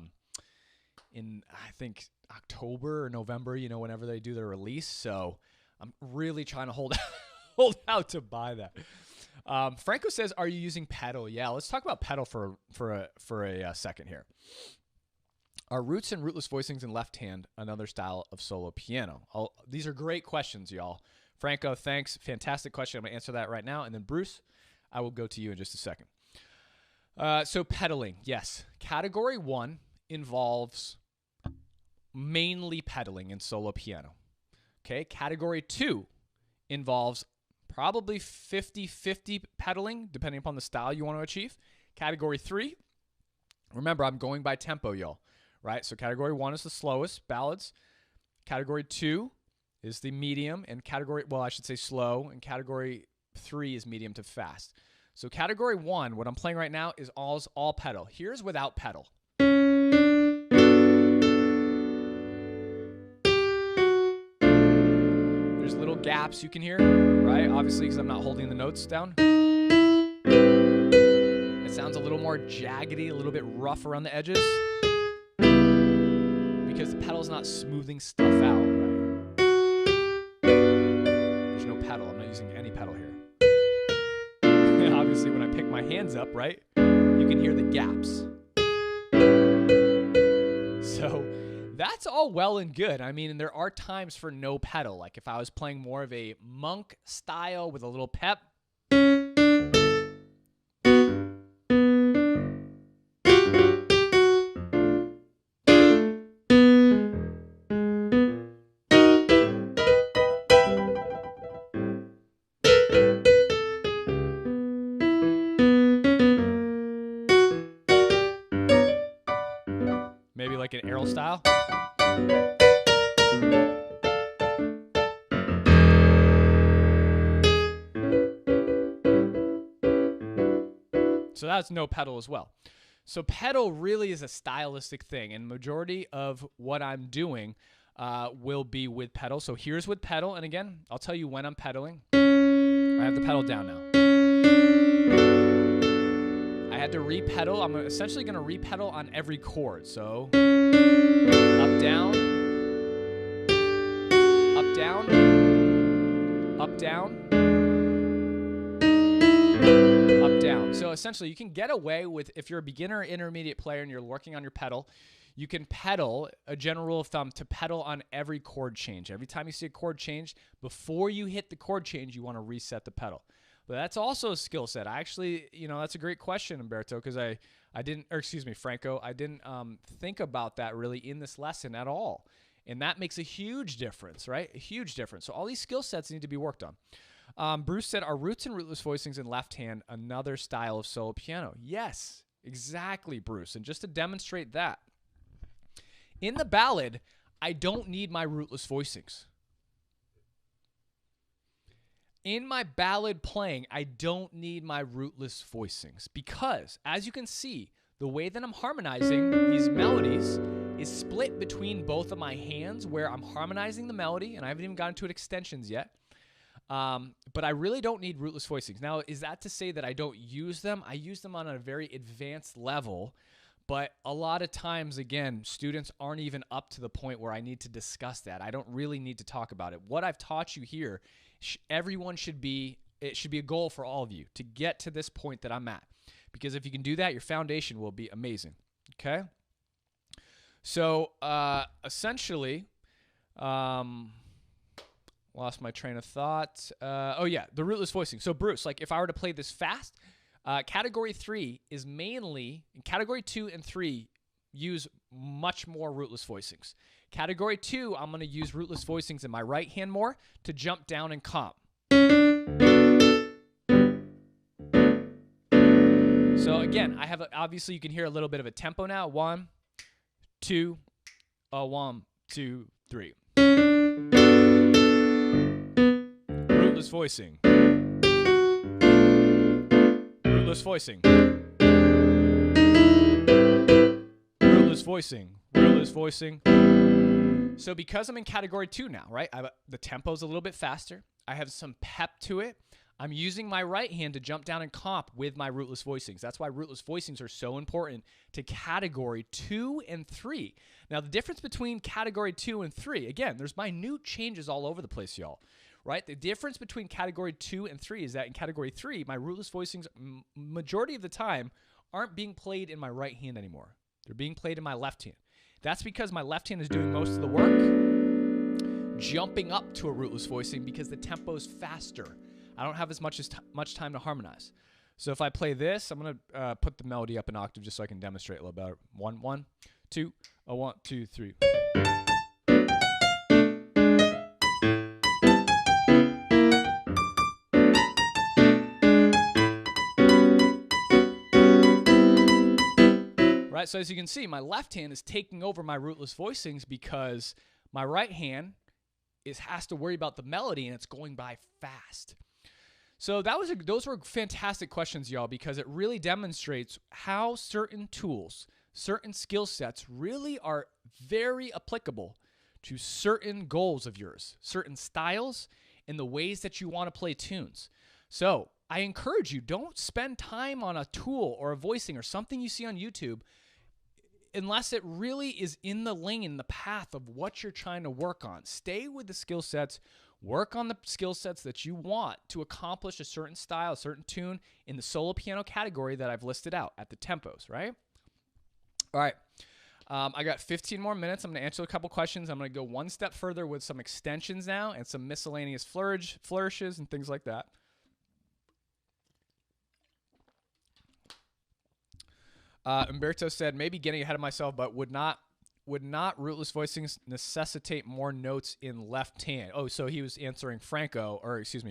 think October or November. Whenever they do their release. So I'm really trying to hold out to buy that. Franco says, "Are you using pedal?" Yeah, let's talk about pedal for a second here. Are roots and rootless voicings in left hand another style of solo piano? These are great questions, y'all. Franco, thanks. Fantastic question. I'm going to answer that right now. And then Bruce, I will go to you in just a second. So pedaling, yes. Category 1 involves mainly pedaling in solo piano. Okay, category 2 involves probably 50-50 pedaling, depending upon the style you want to achieve. Category 3, remember, I'm going by tempo, y'all, right? So category 1 is the slowest, ballads. Category 2 is the medium, and I should say slow, and category 3 is medium to fast. So category 1, what I'm playing right now is all pedal. Here's without pedal. There's little gaps you can hear, right? Obviously, because I'm not holding the notes down. It sounds a little more jaggedy, a little bit rough around the edges, because the pedal's not smoothing stuff out, right? There's no pedal. I'm not using any pedal here. And obviously, when I pick my hands up, right, you can hear the gaps. So that's all well and good. I mean, there are times for no pedal. Like if I was playing more of a monk style with a little pep. Maybe like an Errol style. So that's no pedal as well. So pedal really is a stylistic thing, and majority of what I'm doing will be with pedal. So here's with pedal, and again, I'll tell you when I'm pedaling. I have the pedal down now. I had to re-pedal. I'm essentially going to re-pedal on every chord. So up, down, up, down, up, down, up, down. So essentially you can get away with, if you're a beginner or intermediate player and you're working on your pedal, you can pedal, a general rule of thumb, to pedal on every chord change. Every time you see a chord change, before you hit the chord change, you want to reset the pedal. But that's also a skill set. I actually, that's a great question, Umberto, because Franco, I didn't think about that really in this lesson at all. And that makes a huge difference, right? A huge difference. So all these skill sets need to be worked on. Bruce said, are roots and rootless voicings in left hand another style of solo piano? Yes, exactly, Bruce. And just to demonstrate that, in the ballad, I don't need my rootless voicings. In my ballad playing, I don't need my rootless voicings because, as you can see, the way that I'm harmonizing these melodies is split between both of my hands, where I'm harmonizing the melody, and I haven't even gotten to extensions yet. But I really don't need rootless voicings. Now, is that to say that I don't use them? I use them on a very advanced level, but a lot of times, again, students aren't even up to the point where I need to discuss that. I don't really need to talk about it. What I've taught you here, it should be a goal for all of you to get to this point that I'm at. Because if you can do that, your foundation will be amazing. Okay? So, essentially, lost my train of thought. The rootless voicing. So, Bruce, like if I were to play this fast, category 3 is mainly, category 2 and 3 use much more rootless voicings. Category 2, I'm going to use rootless voicings in my right hand more to jump down and comp. So again, I have obviously you can hear a little bit of a tempo now. 1, 2, 1, 2, 3. Rootless voicing. Rootless voicing. Rootless voicing. Rootless voicing. So because I'm in category 2 now, right? The tempo's a little bit faster. I have some pep to it. I'm using my right hand to jump down and comp with my rootless voicings. That's why rootless voicings are so important to category 2 and 3. Now, the difference between category 2 and 3, again, there's minute changes all over the place, y'all, right? The difference between category 2 and 3 is that in category 3, my rootless voicings, majority of the time, aren't being played in my right hand anymore. They're being played in my left hand. That's because my left hand is doing most of the work, jumping up to a rootless voicing because the tempo is faster. I don't have as much time to harmonize. So if I play this, I'm going to put the melody up an octave just so I can demonstrate a little better. 1, 1, 2, a 1, 2, 3. Right, so as you can see, my left hand is taking over my rootless voicings because my right hand has to worry about the melody and it's going by fast. So those were fantastic questions, y'all, because it really demonstrates how certain tools, certain skill sets really are very applicable to certain goals of yours, certain styles, and the ways that you want to play tunes. So I encourage you, don't spend time on a tool or a voicing or something you see on YouTube unless it really is in the lane, in the path of what you're trying to work on. Stay with the skill sets. Work on the skill sets that you want to accomplish a certain style, a certain tune in the solo piano category that I've listed out at the tempos, right? All right. I got 15 more minutes. I'm going to answer a couple questions. I'm going to go one step further with some extensions now and some miscellaneous flourishes and things like that. Umberto said, maybe getting ahead of myself, but would not rootless voicings necessitate more notes in left hand? Oh, so he was answering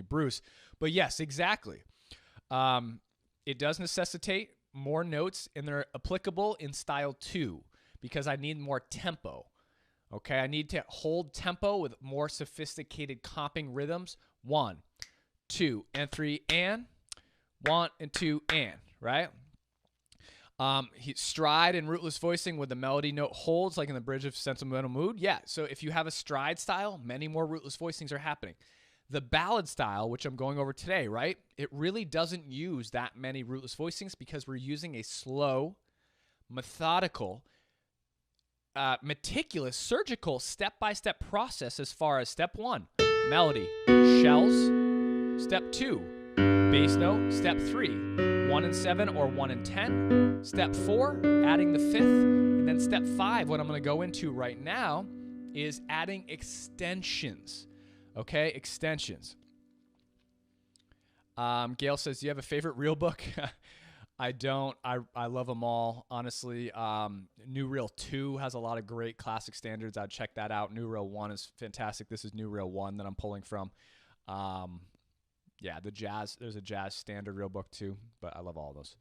Bruce. But yes, exactly. It does necessitate more notes, and they're applicable in style 2 because I need more tempo. Okay, I need to hold tempo with more sophisticated comping rhythms. 1, 2, and 3, and 1 and 2, and, right? Stride and rootless voicing with the melody note holds, like in the bridge of Sentimental Mood. Yeah, so if you have a stride style, many more rootless voicings are happening. The ballad style, which I'm going over today, right? It really doesn't use that many rootless voicings because we're using a slow, methodical, meticulous, surgical, step-by-step process as far as step 1, melody, shells. Step 2, bass note. Step 3, 1 and 7 or 1 and 10. Step 4, adding the 5th. And then step 5, what I'm going to go into right now, is adding extensions. Okay, extensions. Gail says, do you have a favorite reel book? I don't. I love them all, honestly. New Reel 2 has a lot of great classic standards. I'd check that out. New Reel 1 is fantastic. This is New Reel 1 that I'm pulling from. Yeah, there's a jazz standard reel book too, but I love all of those.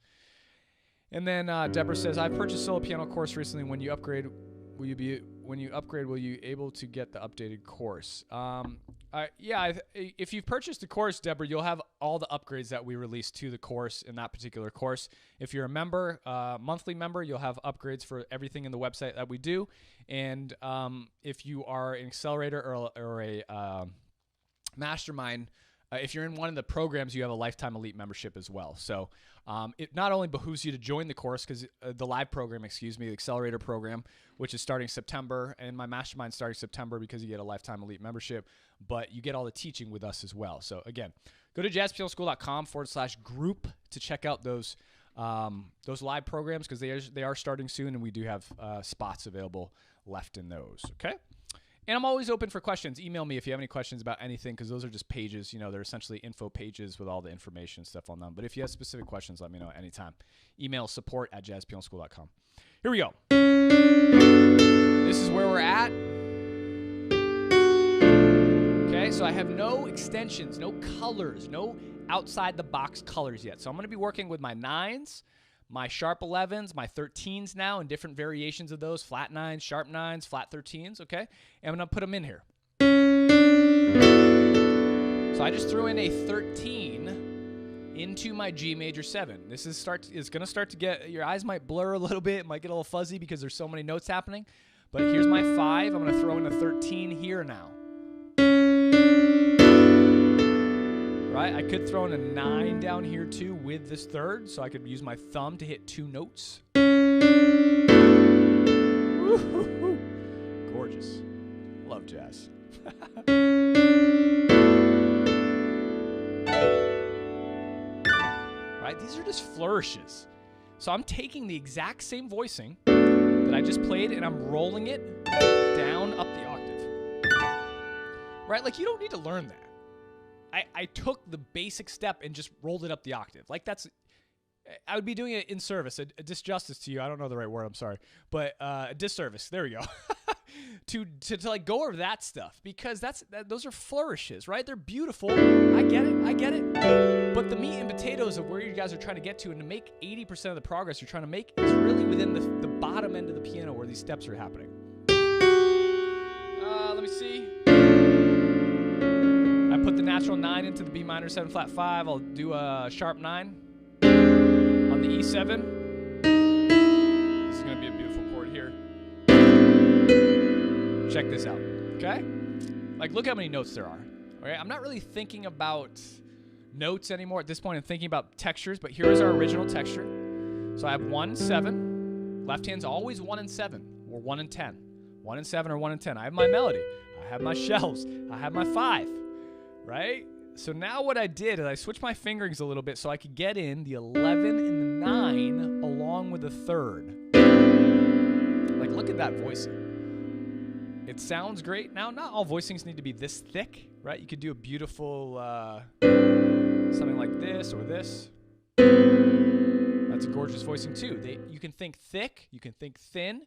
And then Deborah says, I purchased a solo piano course recently. When you upgrade, will you able to get the updated course? If you've purchased a course, Deborah, you'll have all the upgrades that we release to the course in that particular course. If you're a member, monthly member, you'll have upgrades for everything in the website that we do. And if you are an Accelerator or a Mastermind, if you're in one of the programs, you have a lifetime elite membership as well. So it not only behooves you to join the course, because the live program, the Accelerator program, which is starting September, and my Mastermind starting September because you get a lifetime elite membership, but you get all the teaching with us as well. So again, go to jazzpianoschool.com/group to check out those live programs because they are starting soon, and we do have spots available left in those. Okay. And I'm always open for questions. Email me if you have any questions about anything, because those are just pages. They're essentially info pages with all the information and stuff on them. But if you have specific questions, let me know at any time. Email support@jazzpianoschool.com. Here we go. This is where we're at. Okay, so I have no extensions, no colors, no outside-the-box colors yet. So I'm going to be working with my 9s, my sharp 11s, my 13s now, and different variations of those, flat 9s, sharp 9s, flat 13s, okay? And I'm going to put them in here. So I just threw in a 13 into my G major 7. This is going to start to get, your eyes might blur a little bit, it might get a little fuzzy because there's so many notes happening. But here's my 5. I'm going to throw in a 13 here now. Right? I could throw in a 9 down here too with this 3rd, so I could use my thumb to hit 2 notes. Woo-hoo-hoo. Gorgeous. Love jazz. Right? These are just flourishes. So I'm taking the exact same voicing that that I just played, and I'm rolling it down up the octave. Right? Like, you don't need to learn that. I took the basic step and just rolled it up the octave. Like, I would be doing it in service, a disjustice to you. I don't know the right word, I'm sorry. But a disservice, there we go. to like go over that stuff, because those are flourishes, right? They're beautiful. I get it. But the meat and potatoes of where you guys are trying to get to, and to make 80% of the progress you're trying to make, is really within the bottom end of the piano where these steps are happening. Let me see. I put the natural 9 into the B minor 7 flat 5. I'll do a sharp 9 on the E7. This is going to be a beautiful chord here. Check this out, okay? Like, look how many notes there are. Okay, I'm not really thinking about notes anymore at this point. I'm thinking about textures, but here is our original texture. So I have 1, 7. Left hand's always 1 and 7, or 1 and 10. 1 and 7 or 1 and 10. I have my melody. I have my shells. I have my 5, right? So now what I did is I switched my fingerings a little bit so I could get in the 11 and the 9 along with the 3rd. Like, look at that voicing. It sounds great. Now, not all voicings need to be this thick, right? You could do a beautiful something like this or this. That's a gorgeous voicing too. You can think thick, you can think thin,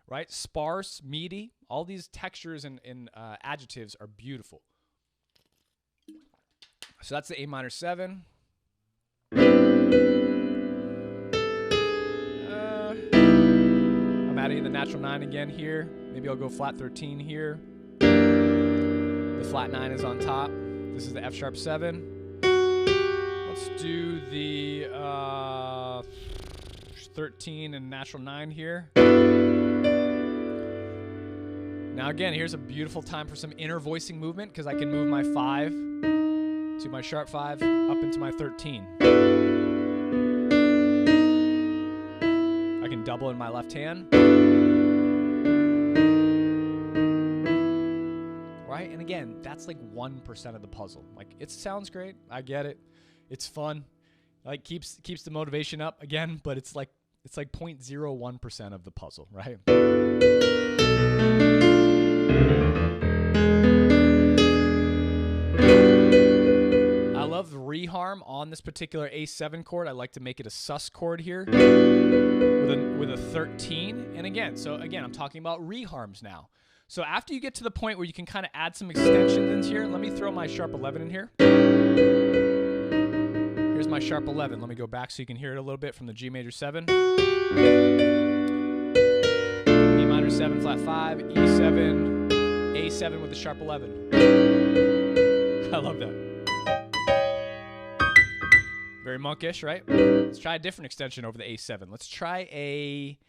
right? Sparse, meaty. All these textures and adjectives are beautiful. So that's the A minor 7. I'm adding the natural 9 again here. Maybe I'll go flat 13 here. The flat 9 is on top. This is the F sharp 7. Let's do the 13 and natural 9 here. Now again, here's a beautiful time for some inner voicing movement, because I can move my 5 to my sharp 5 up into my 13. I can double in my left hand. Right? And again, that's like 1% of the puzzle. Like, it sounds great. I get it. It's fun. Like, keeps the motivation up again, but it's like 0.01% of the puzzle, right? I love the reharm on this particular A7 chord. I like to make it a sus chord here with a 13. And again, I'm talking about reharms now. So after you get to the point where you can kind of add some extensions in here, let me throw my sharp 11 in here. Here's my sharp 11. Let me go back so you can hear it a little bit from the G major 7. E minor 7 flat 5, E7, A7 with the sharp 11. I love that. Very monkish, right? Let's try a different extension over the A7. Let's try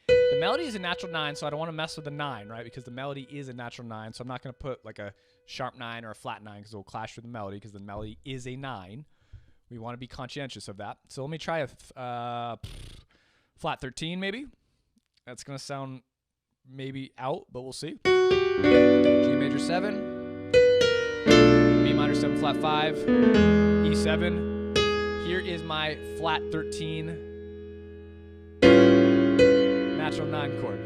the melody is a natural 9, so I don't want to mess with the 9, right? Because the melody is a natural 9, so I'm not going to put like a sharp 9 or a flat 9 because it will clash with the melody, because the melody is a 9. We want to be conscientious of that. So let me try a flat 13 maybe. That's going to sound maybe out, but we'll see. G major 7, B minor 7 flat 5, E7. Here is my flat 13 natural 9 chord.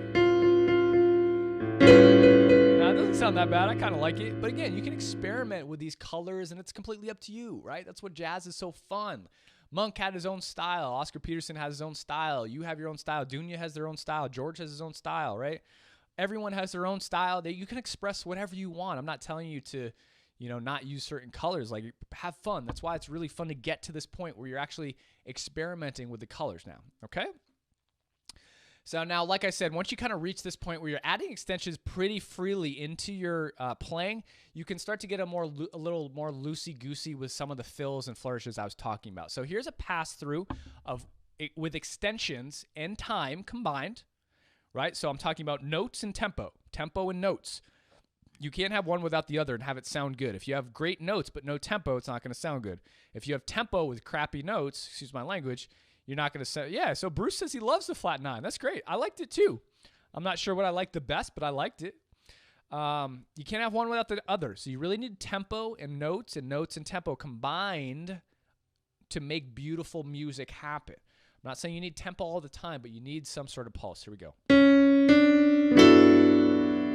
Now, it doesn't sound that bad. I kind of like it. But again, you can experiment with these colors, and it's completely up to you, right? That's what jazz is so fun. Monk had his own style. Oscar Peterson has his own style. You have your own style. Dunya has their own style. George has his own style, right? Everyone has their own style. You can express whatever you want. I'm not telling you to, not use certain colors. Like, have fun. That's why it's really fun to get to this point where you're actually experimenting with the colors now, okay? So now, like I said, once you kind of reach this point where you're adding extensions pretty freely into your playing, you can start to get a little more loosey-goosey with some of the fills and flourishes I was talking about. So here's a pass-through with extensions and time combined, right? So I'm talking about notes and tempo and notes. You can't have one without the other and have it sound good. If you have great notes but no tempo, it's not going to sound good. If you have tempo with crappy notes, excuse my language, you're not going to say, yeah, so Bruce says he loves the flat 9. That's great. I liked it too. I'm not sure what I liked the best, but I liked it. You can't have one without the other. So you really need tempo and notes and tempo combined to make beautiful music happen. I'm not saying you need tempo all the time, but you need some sort of pulse. Here we go.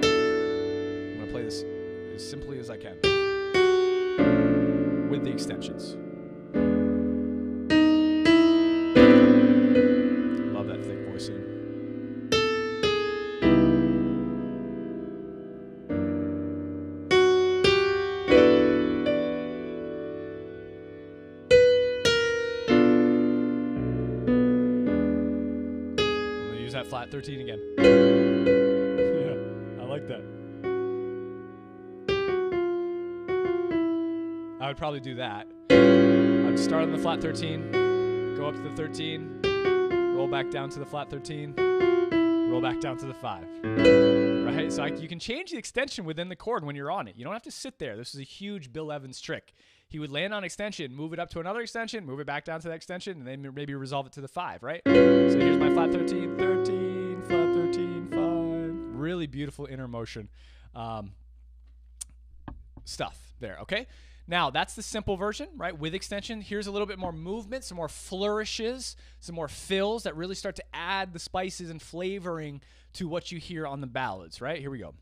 I'm going to play this as simply as I can with the extensions. Love that thick voicing. That flat 13 again. Yeah, I like that. I would probably do that. I'd start on the flat 13, go up to the 13, roll back down to the flat 13, roll back down to the 5. Right? So you can change the extension within the chord when you're on it. You don't have to sit there. This is a huge Bill Evans trick. He would land on extension, move it up to another extension, move it back down to that extension, and then maybe resolve it to the 5, right? So here's my flat 13, 13, flat 13, 5. Really beautiful inner motion stuff there, okay? Now, that's the simple version, right, with extension. Here's a little bit more movement, some more flourishes, some more fills that really start to add the spices and flavoring to what you hear on the ballads, right? Here we go.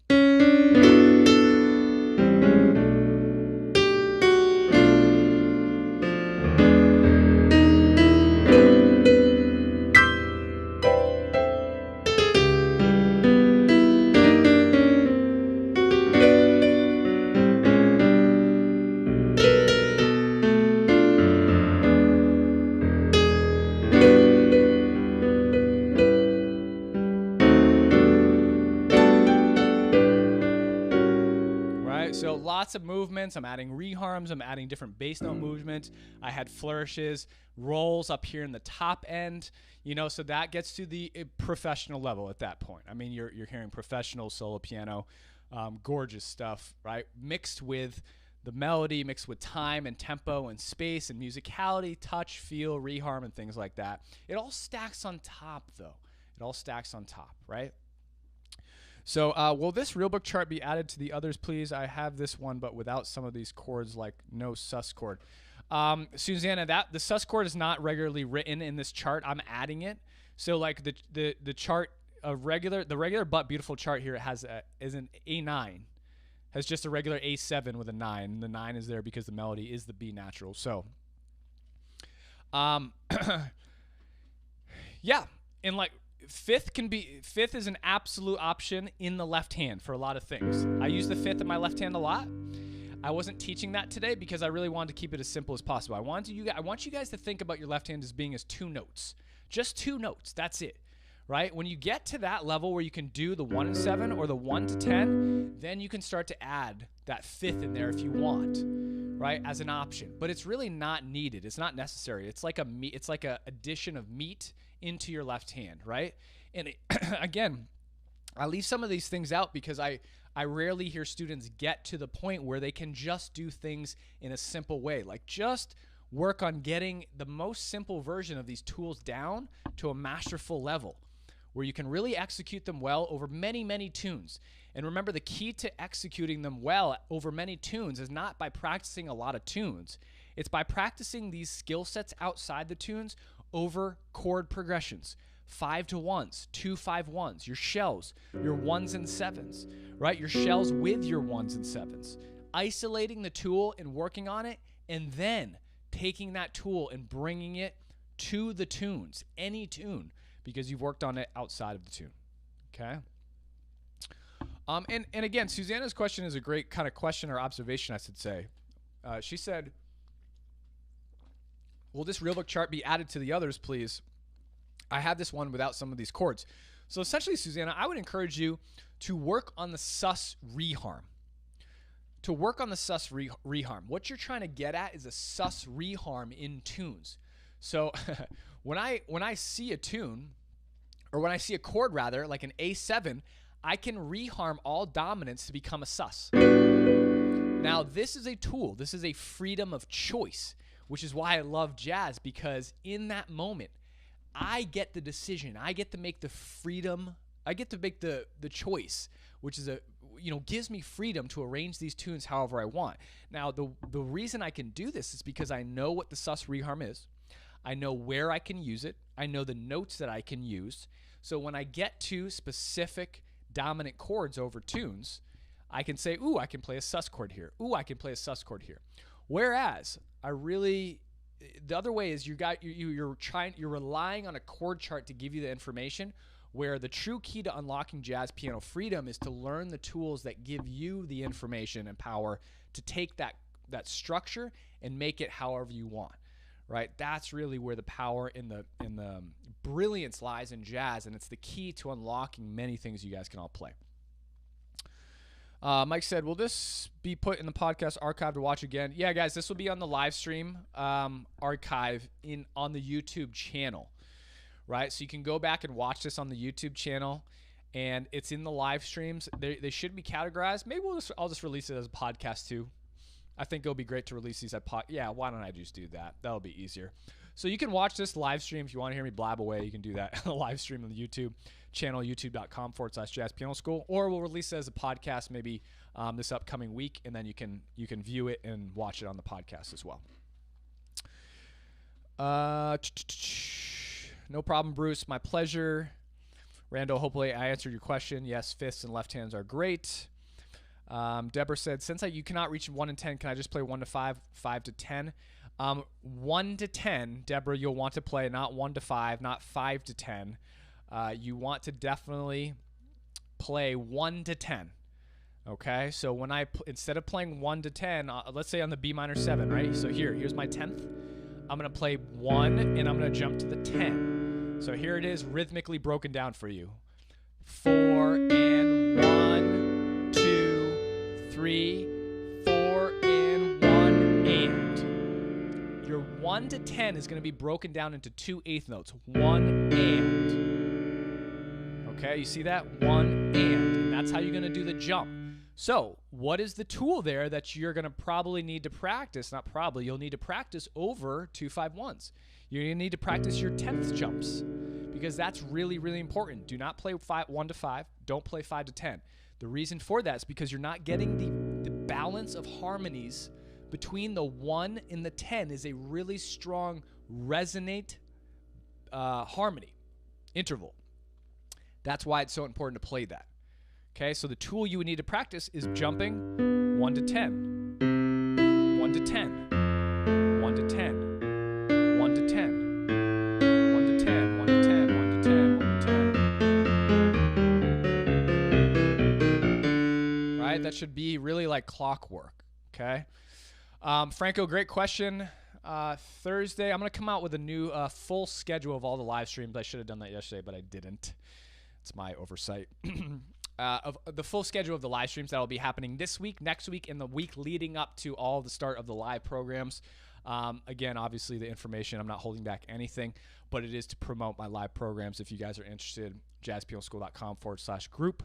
So lots of movements. I'm adding reharms. I'm adding different bass note movements. I had flourishes, rolls up here in the top end, you know, so that gets to the professional level at that point. I mean, you're hearing professional solo piano, gorgeous stuff, right? Mixed with the melody, mixed with time and tempo and space and musicality, touch, feel, reharm, and things like that. It all stacks on top, though. It all stacks on top, right? So will this real book chart be added to the others, please? I have this one, but without some of these chords, like no sus chord. Susanna, the sus chord is not regularly written in this chart. I'm adding it. So like the chart of the regular but beautiful chart here is an A9. Has just a regular A7 with a 9. And the 9 is there because the melody is the B natural. So yeah, and like fifth is an absolute option in the left hand for a lot of things. I use the fifth in my left hand a lot. I wasn't teaching that today because I really wanted to keep it as simple as possible. I want you guys to think about your left hand as being as 2 notes. Just 2 notes. That's it. Right? When you get to that level where you can do the 1 and 7 or the 1 to 10, then you can start to add that fifth in there if you want, right? As an option. But it's really not needed. It's not necessary. It's like a addition of meat into your left hand, right? And again, I leave some of these things out because I rarely hear students get to the point where they can just do things in a simple way. Like just work on getting the most simple version of these tools down to a masterful level where you can really execute them well over many, many tunes. And remember, the key to executing them well over many tunes is not by practicing a lot of tunes. It's by practicing these skill sets outside the tunes over chord progressions. 5 to 1s, 2 5-1s, your shells, your 1s and 7s, right? Your shells with your 1s and 7s. Isolating the tool and working on it, and then taking that tool and bringing it to the tunes, any tune, because you've worked on it outside of the tune, okay? And again, Susanna's question is a great kind of question or observation, I should say. She said, will this real book chart be added to the others, please? I have this one without some of these chords. So essentially, Susanna, I would encourage you to work on the sus reharm. To work on the sus reharm. What you're trying to get at is a sus reharm in tunes. So when I see a tune, or when I see a chord rather, like an A7, I can reharm all dominants to become a sus. Now, this is a tool. This is a freedom of choice, which is why I love jazz, because in that moment, I get the decision. I get to make the freedom. I get to make the choice, which is gives me freedom to arrange these tunes however I want. Now, the reason I can do this is because I know what the sus reharm is. I know where I can use it. I know the notes that I can use. So when I get to specific dominant chords over tunes, I can say, ooh, I can play a sus chord here. Ooh, I can play a sus chord here. Whereas the other way is you're relying on a chord chart to give you the information, where the true key to unlocking jazz piano freedom is to learn the tools that give you the information and power to take that structure and make it however you want, right? That's really where the power in the brilliance lies in jazz, and it's the key to unlocking many things you guys can all play. Mike said, will this be put in the podcast archive to watch again? Yeah, guys, this will be on the live stream archive on the YouTube channel, right? So you can go back and watch this on the YouTube channel, and it's in the live streams. They should be categorized. Maybe I'll just release it as a podcast too. I think it'll be great to release these at yeah, why don't I just do that? That'll be easier. So you can watch this live stream. If you want to hear me blab away, you can do that on the live stream on the YouTube channel, youtube.com/jazzpianoschool, or we'll release it as a podcast maybe this upcoming week, and then you can view it and watch it on the podcast as well. No problem, Bruce. My pleasure. Randall, hopefully I answered your question. Yes, fifths and left hands are great. Deborah said, since you cannot reach 1 and 10, can I just play 1 to 5, 5 to 10? 1 to 10, Deborah, you'll want to play not 1 to 5, not 5 to 10. You want to definitely play 1 to 10. Okay, so when instead of playing 1 to 10, let's say on the B minor 7, right? So here's my 10th. I'm going to play 1 and I'm going to jump to the 10. So here it is rhythmically broken down for you. 4 and 1, 2, 3, 4 and 1 and. Your 1 to 10 is going to be broken down into 2 eighth notes. 1 and. Okay, you see that? 1 and that's how you're going to do the jump. So what is the tool there that you're going to probably need to practice? Not probably, you'll need to practice over 2-5-1s. You're going to need to practice your 10th jumps because that's really, really important. Do not play 1 to 5. Don't play 5 to 10. The reason for that is because you're not getting the balance of harmonies between the 1 and the 10 is a really strong resonate harmony interval. That's why it's so important to play that. Okay, so the tool you would need to practice is jumping 1 to 10, 1 to 10, 1 to 10, 1 to 10, 1 to 10, 1 to 10, 1 to 10, 1 to 10. Right, that should be really like clockwork. Okay, Franco, great question. Thursday, I'm going to come out with a new full schedule of all the live streams. I should have done that yesterday, but I didn't. It's my oversight. Of the full schedule of the live streams that will be happening this week, next week, and the week leading up to all the start of the live programs. Again, obviously the information, I'm not holding back anything, but it is to promote my live programs. If you guys are interested, jazzpianoschool.com/group.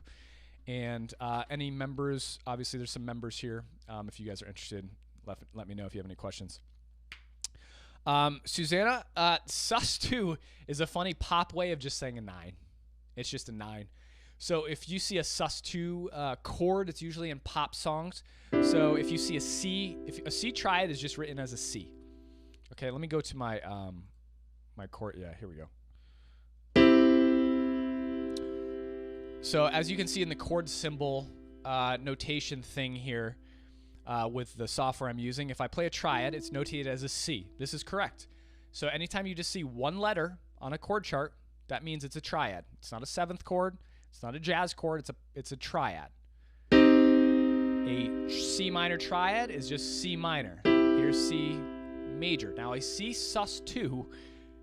And any members, obviously there's some members here. If you guys are interested, let me know if you have any questions. Susanna, sus2 is a funny pop way of just saying a 9. It's just a 9. So if you see a sus2 chord, it's usually in pop songs. So if you see a C, if a C triad is just written as a C. Okay, let me go to my my chord. Yeah, here we go. So as you can see in the chord symbol notation thing here with the software I'm using, if I play a triad, it's notated as a C. This is correct. So anytime you just see one letter on a chord chart, that means it's a triad. It's not a 7th chord. It's not a jazz chord, it's a triad. A C minor triad is just C minor. Here's C major. Now a C sus2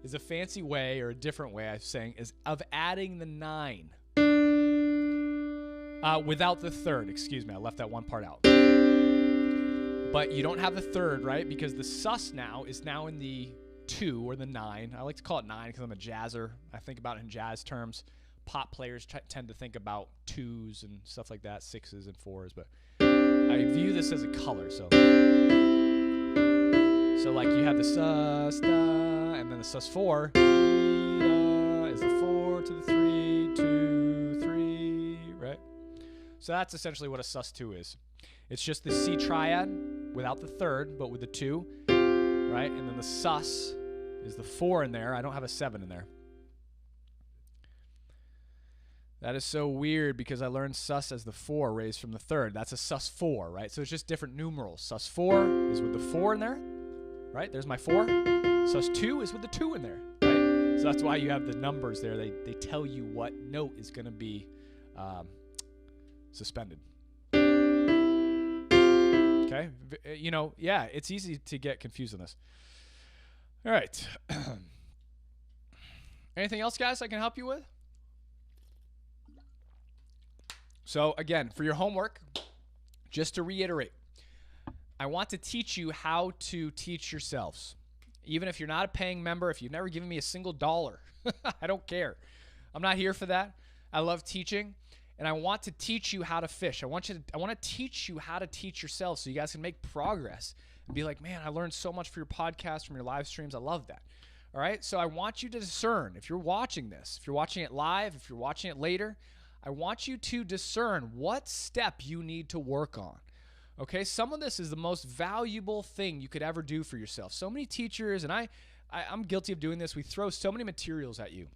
is a fancy way, or a different way I'm saying, is of adding the 9. Without the 3rd, excuse me, I left that one part out. But you don't have the 3rd, right? Because the sus now is now in the 2 or the 9. I like to call it 9 because I'm a jazzer. I think about it in jazz terms. Pop players tend to think about 2s and stuff like that, 6s and 4s, but I view this as a color. So like you have the sus da, and then the sus 4 is the 4 to the 3, 2, 3, right? So that's essentially what a sus 2 is. It's just the C triad without the 3rd, but with the 2, right? And then the sus is the 4 in there. I don't have a 7 in there. That is so weird because I learned sus as the 4 raised from the 3rd. That's a sus 4, right? So it's just different numerals. Sus 4 is with the 4 in there, right? There's my 4. Sus 2 is with the 2 in there, right? So that's why you have the numbers there. They tell you what note is going to be suspended. Okay? Yeah, it's easy to get confused on this. All right. Anything else, guys, I can help you with? So again, for your homework, just to reiterate, I want to teach you how to teach yourselves. Even if you're not a paying member, if you've never given me a single dollar, I don't care. I'm not here for that. I love teaching, and I want to teach you how to fish. I want to teach you how to teach yourselves so you guys can make progress and be like, man, I learned so much from your podcast, from your live streams. I love that. All right? So I want you to discern, if you're watching this, if you're watching it live, if you're watching it later, I want you to discern what step you need to work on. Okay, some of this is the most valuable thing you could ever do for yourself. So many teachers, and I'm guilty of doing this, we throw so many materials at you.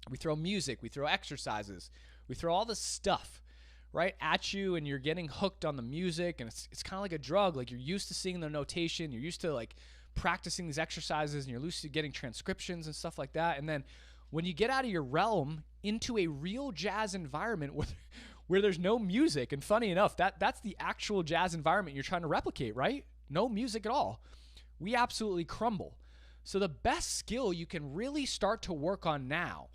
We throw music, we throw exercises, we throw all this stuff right at you, and you're getting hooked on the music, and it's kind of like a drug. Like, you're used to seeing the notation, you're used to like practicing these exercises, and you're used to getting transcriptions and stuff like that. And then when you get out of your realm into a real jazz environment where there's no music, and funny enough, that's the actual jazz environment you're trying to replicate, right? No music at all. We absolutely crumble. So the best skill you can really start to work on now,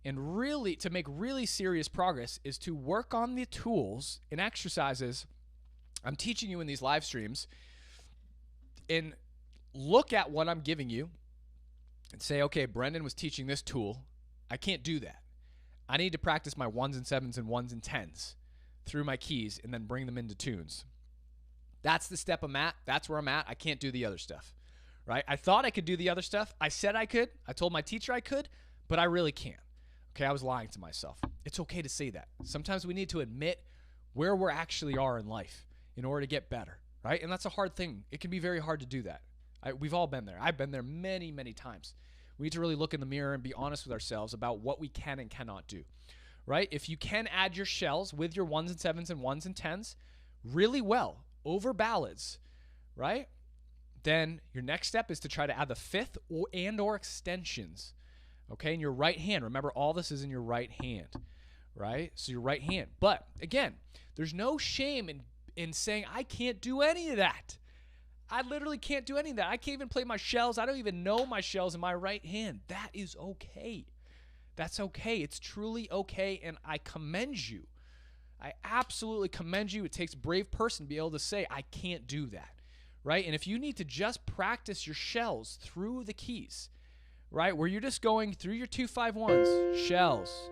and really to make really serious progress, is to work on the tools and exercises I'm teaching you in these live streams, and look at what I'm giving you and say, okay, Brendan was teaching this tool. I can't do that. I need to practice my 1s and 7s and 1s and 10s through my keys and then bring them into tunes. That's the step I'm at. That's where I'm at. I can't do the other stuff, right? I thought I could do the other stuff. I said I could. I told my teacher I could, but I really can't. Okay, I was lying to myself. It's okay to say that. Sometimes we need to admit where we actually are in life in order to get better, right? And that's a hard thing. It can be very hard to do that. We've all been there. I've been there many, many times. We need to really look in the mirror and be honest with ourselves about what we can and cannot do, right? If you can add your shells with your 1s and 7s and 1s and 10s really well over ballads, right? Then your next step is to try to add the 5th or extensions, okay? In your right hand. Remember, all this is in your right hand, right? So your right hand. But again, there's no shame in saying, I can't do any of that. I literally can't do any of that. I can't even play my shells. I don't even know my shells in my right hand. That is okay. That's okay. It's truly okay, and I commend you. I absolutely commend you. It takes a brave person to be able to say, I can't do that, right? And if you need to just practice your shells through the keys, right, where you're just going through your 2-5-1s, shells,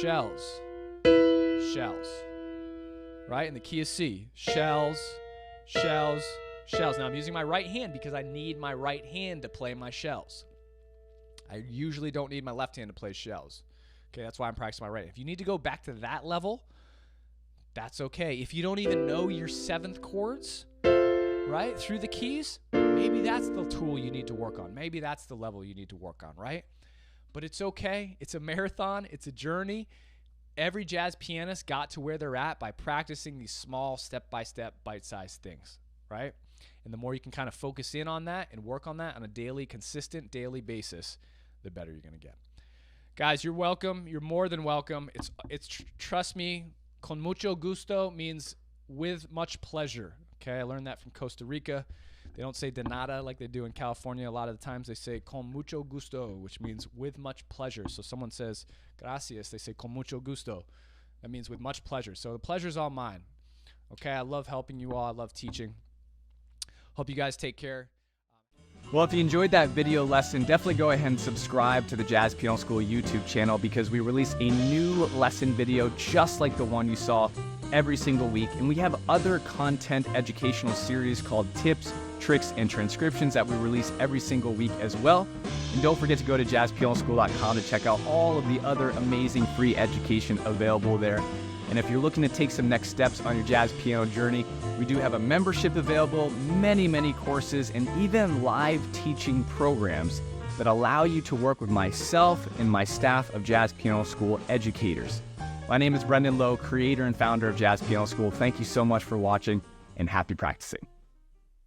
shells, shells, right? And the key is C, shells, shells, shells. Now I'm using my right hand because I need my right hand to play my shells. I usually don't need my left hand to play shells. Okay, that's why I'm practicing my right. If you need to go back to that level, that's okay. If you don't even know your 7th chords, right, through the keys, maybe that's the tool you need to work on. Maybe that's the level you need to work on, right? But it's okay. It's a marathon. It's a journey. Every jazz pianist got to where they're at by practicing these small step-by-step bite-sized things, right? And the more you can kind of focus in on that and work on that on a daily, consistent daily basis, the better you're going to get. Guys, you're welcome. You're more than welcome. It's trust me, con mucho gusto means with much pleasure. Okay, I learned that from Costa Rica. They don't say de nada like they do in California. A lot of the times they say con mucho gusto, which means with much pleasure. So someone says gracias, they say con mucho gusto. That means with much pleasure. So the pleasure's all mine. Okay, I love helping you all. I love teaching. Hope you guys take care. Well, if you enjoyed that video lesson, definitely go ahead and subscribe to the Jazz Piano School YouTube channel, because we release a new lesson video just like the one you saw every single week. And we have other content educational series called Tips, Tricks, and Transcriptions that we release every single week as well. And don't forget to go to jazzpianoschool.com to check out all of the other amazing free education available there. And if you're looking to take some next steps on your jazz piano journey, we do have a membership available, many, many courses, and even live teaching programs that allow you to work with myself and my staff of Jazz Piano School educators. My name is Brendan Lowe, creator and founder of Jazz Piano School. Thank you so much for watching, and happy practicing.